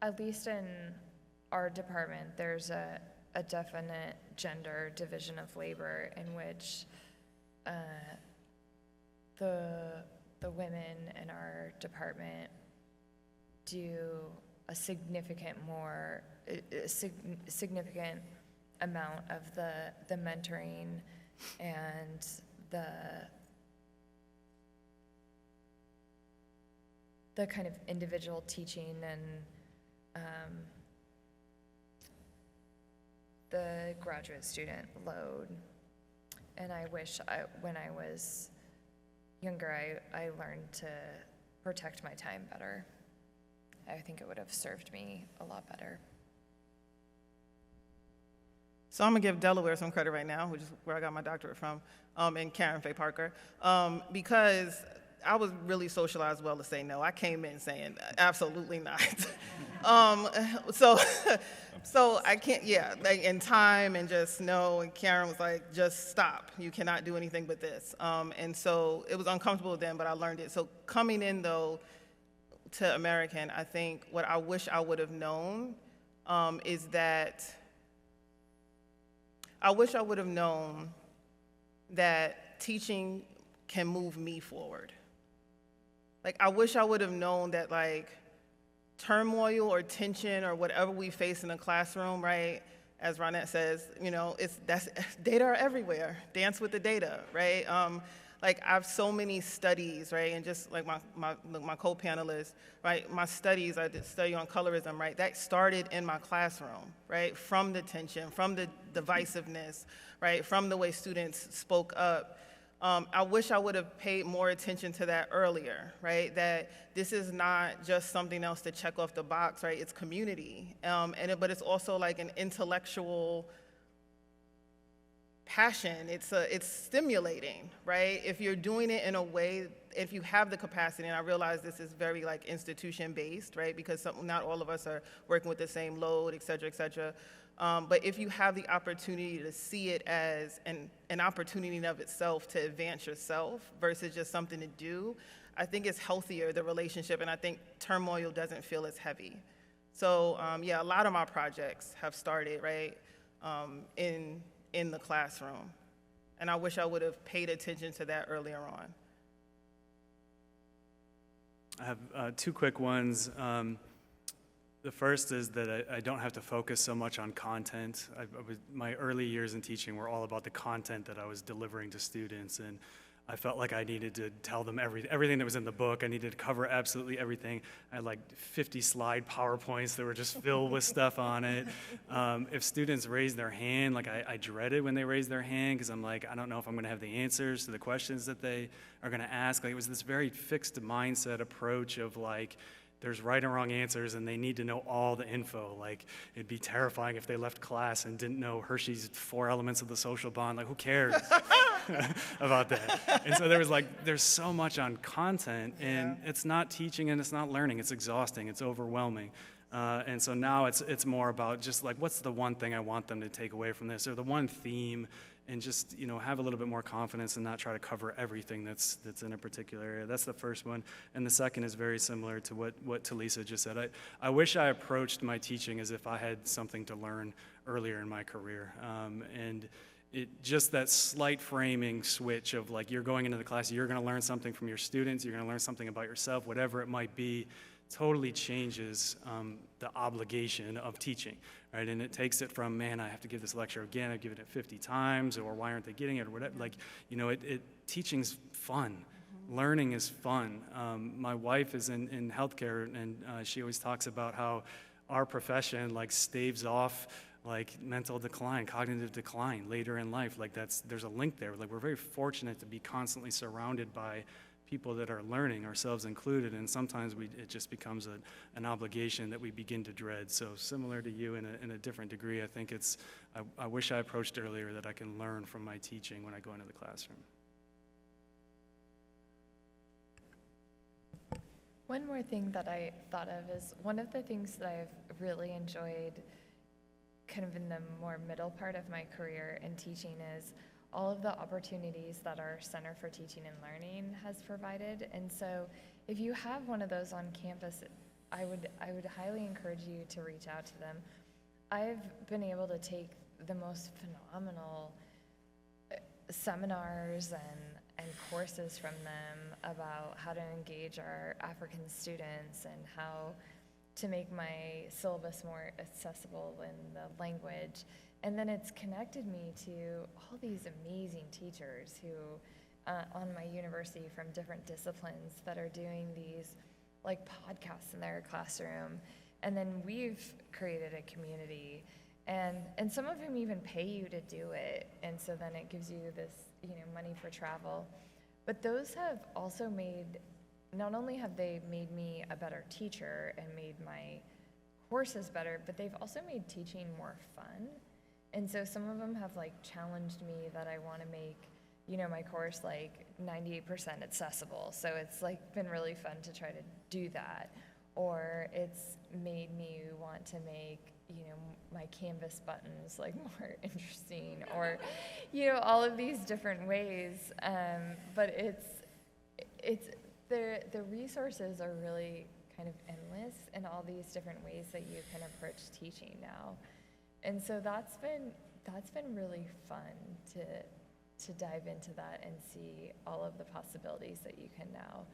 at least in our department, there's a definite gender division of labor in which the women in our department do a significant amount of the mentoring and the kind of individual teaching and the graduate student load. And I wish when I was younger, I learned to protect my time better. I think it would have served me a lot better. So I'm gonna give Delaware some credit right now, which is where I got my doctorate from, and Karen Faye Parker, because I was really socialized well to say no. I came in saying absolutely not. So I can't, yeah, like in time and just no, and Karen was like, just stop. You cannot do anything but this. And so it was uncomfortable then, but I learned it. So coming in though to American, I think what I wish I would have known is that I wish I would have known that teaching can move me forward. Like, I wish I would have known that, like, turmoil or tension or whatever we face in a classroom, right, as Ronette says, you know, data are everywhere. Dance with the data, right? Like, I have so many studies, right, and just like my co-panelists, right, my studies, I did study on colorism, right, that started in my classroom, right, from the tension, from the divisiveness, right, from the way students spoke up. I wish I would have paid more attention to that earlier, right? That this is not just something else to check off the box, right? It's community, but it's also like an intellectual passion. It's stimulating, right? If you're doing it in a way, if you have the capacity, and I realize this is very like institution-based, right? Because not all of us are working with the same load, et cetera, et cetera. But if you have the opportunity to see it as an opportunity in of itself to advance yourself versus just something to do, I think it's healthier, the relationship, and I think turmoil doesn't feel as heavy. So yeah, a lot of my projects have started, right, in the classroom. And I wish I would have paid attention to that earlier on. I have two quick ones. The first is that I don't have to focus so much on content. My early years in teaching were all about the content that I was delivering to students, and I felt like I needed to tell them everything that was in the book. I needed to cover absolutely everything. I had like 50 slide PowerPoints that were just filled with stuff on it. If students raised their hand, like I dreaded when they raised their hand because I'm like, I don't know if I'm gonna have the answers to the questions that they are gonna ask. Like it was this very fixed mindset approach of like, there's right and wrong answers and they need to know all the info. Like it'd be terrifying if they left class and didn't know Hershey's 4 elements of the social bond. Like who cares about that? And so there's so much on content and it's not teaching and it's not learning. It's exhausting, it's overwhelming. And so now it's more about just like, what's the one thing I want them to take away from this, or the one theme, and just, you know, have a little bit more confidence and not try to cover everything that's in a particular area. That's the first one. And the second is very similar to what Talisa just said. I wish I approached my teaching as if I had something to learn earlier in my career. And just that slight framing switch of like, you're going into the class, you're gonna learn something from your students, you're gonna learn something about yourself, whatever it might be, totally changes the obligation of teaching, right? And it takes it from, man, I have to give this lecture again, I've given it 50 times, or why aren't they getting it, or whatever. Like, you know, teaching's fun. Learning is fun. My wife is in healthcare, and she always talks about how our profession, like, staves off, like, mental decline, cognitive decline later in life. Like, there's a link there. Like, we're very fortunate to be constantly surrounded by people that are learning, ourselves included, and sometimes it just becomes an obligation that we begin to dread. So similar to you in a different degree, I think I wish I approached earlier that I can learn from my teaching when I go into the classroom. One more thing that I thought of is one of the things that I've really enjoyed kind of in the more middle part of my career in teaching is all of the opportunities that our Center for Teaching and Learning has provided. And so if you have one of those on campus, I would highly encourage you to reach out to them. I've been able to take the most phenomenal seminars and courses from them about how to engage our African students and how to make my syllabus more accessible in the language. And then it's connected me to all these amazing teachers who, on my university from different disciplines that are doing these like podcasts in their classroom. And then we've created a community, and some of them even pay you to do it. And so then it gives you this, money for travel. But those have also not only have they made me a better teacher and made my courses better, but they've also made teaching more fun. And so some of them have like challenged me that I want to make, my course like 98% accessible. So it's like been really fun to try to do that. Or it's made me want to make, my Canvas buttons like more interesting, or, all of these different ways. But the resources are really kind of endless in all these different ways that you can approach teaching now. And so that's been really fun to dive into that and see all of the possibilities that you can now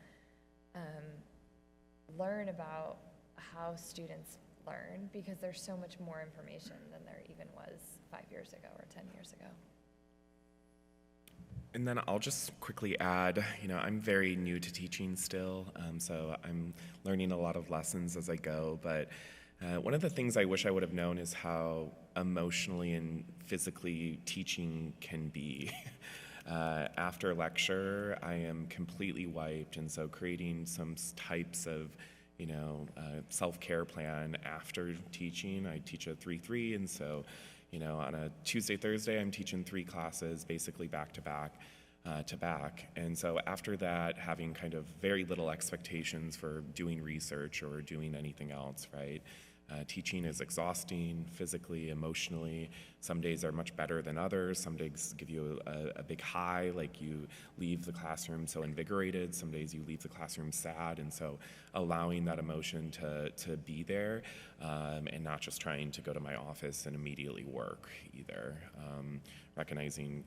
learn about how students learn, because there's so much more information than there even was 5 years ago or 10 years ago. And then I'll just quickly add, I'm very new to teaching still, so I'm learning a lot of lessons as I go, but one of the things I wish I would have known is how emotionally and physically teaching can be. After lecture, I am completely wiped, and so creating some types of self-care plan after teaching. I teach a 3-3, and so, on a Tuesday, Thursday, I'm teaching 3 classes, basically back to back. And so after that, having kind of very little expectations for doing research or doing anything else, right? Teaching is exhausting physically, emotionally. Some days are much better than others. Some days give you a big high, like you leave the classroom so invigorated. Some days you leave the classroom sad, and so allowing that emotion to be there, and not just trying to go to my office and immediately work either. Recognizing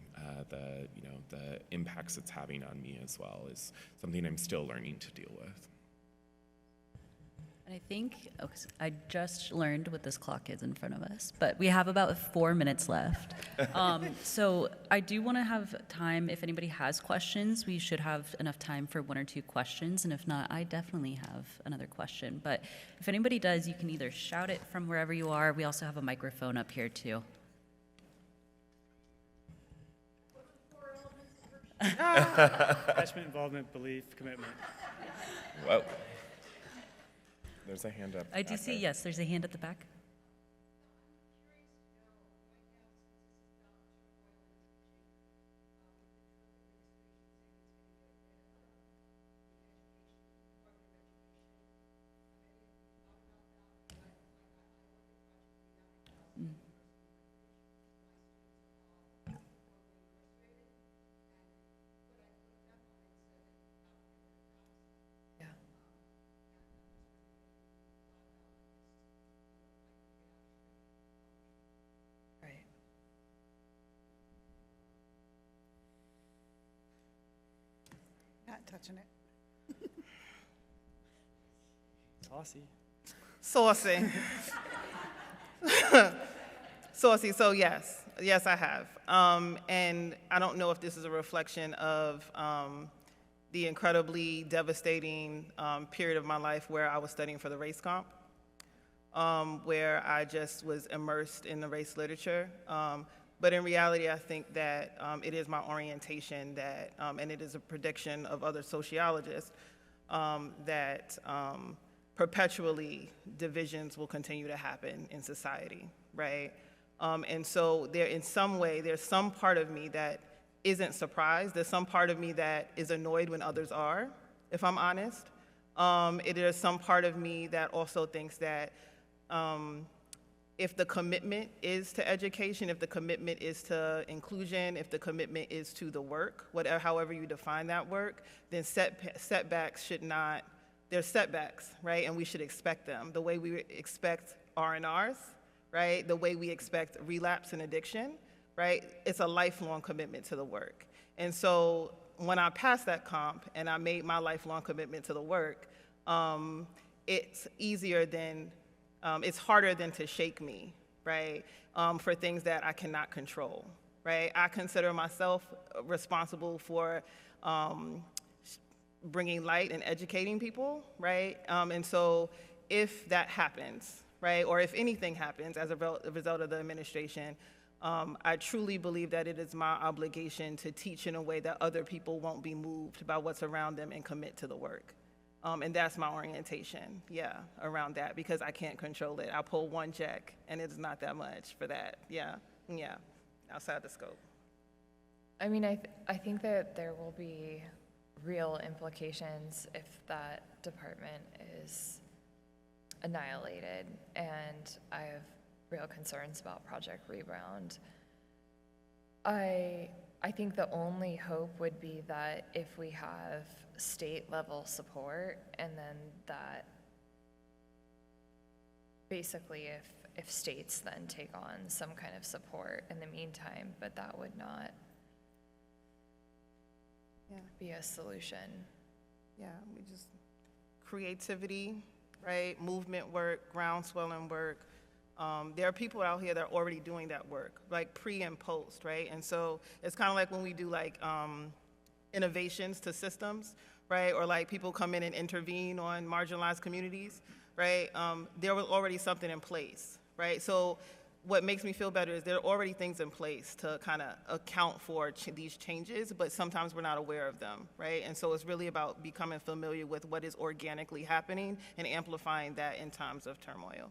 the impacts it's having on me as well is something I'm still learning to deal with. And I think, I just learned what this clock is in front of us, but we have about 4 minutes left. So I do want to have time, if anybody has questions, we should have enough time for 1 or 2 questions, and if not, I definitely have another question. But if anybody does, you can either shout it from wherever you are. We also have a microphone up here, too. Attachment, involvement, belief, commitment. Whoa. There's a hand up. I do see, yes, there's a hand at the back. Not touching it. Saucy. Saucy. Saucy, so yes, I have. And I don't know if this is a reflection of the incredibly devastating period of my life where I was studying for the race comp, where I just was immersed in the race literature. But in reality, I think that it is my orientation that, and it is a prediction of other sociologists, that perpetually divisions will continue to happen in society, right? And so in some way, there's some part of me that isn't surprised. There's some part of me that is annoyed when others are, if I'm honest. There's some part of me that also thinks that if the commitment is to education, if the commitment is to inclusion, if the commitment is to the work, however you define that work, then setbacks should not there's setbacks, right? And we should expect them. The way we expect R&Rs, right? The way we expect relapse and addiction, right? It's a lifelong commitment to the work. And so when I passed that comp and I made my lifelong commitment to the work, it's easier than, it's harder than to shake me, right? For things that I cannot control, right? I consider myself responsible for bringing light and educating people, right? And so if that happens, right, or if anything happens as a result of the administration, I truly believe that it is my obligation to teach in a way that other people won't be moved by what's around them and commit to the work. And that's my orientation, yeah, around that, because I can't control it. I pull one check, and it's not that much for that, yeah, outside the scope. I mean, I think that there will be real implications if that department is annihilated, and I have real concerns about Project Rebound. I think the only hope would be that if we have state level support, and then that basically if states then take on some kind of support in the meantime, but that would not be a solution. Yeah, we just, creativity, right? Movement work, groundswelling work. There are people out here that are already doing that work, like pre and post, right? And so it's kind of like when we do like innovations to systems, right? Or like people come in and intervene on marginalized communities, right? There was already something in place, right? So what makes me feel better is there are already things in place to kind of account for these changes, but sometimes we're not aware of them, right? And so it's really about becoming familiar with what is organically happening and amplifying that in times of turmoil.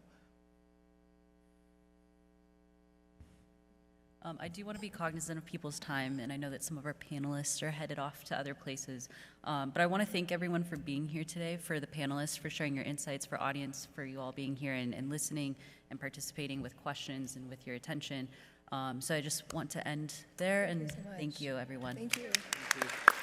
I do want to be cognizant of people's time, and I know that some of our panelists are headed off to other places. But I want to thank everyone for being here today, for the panelists, for sharing your insights, for audience, for you all being here and listening and participating with questions and with your attention. So I just want to end there, and thank you, everyone. Thank you. Thank you.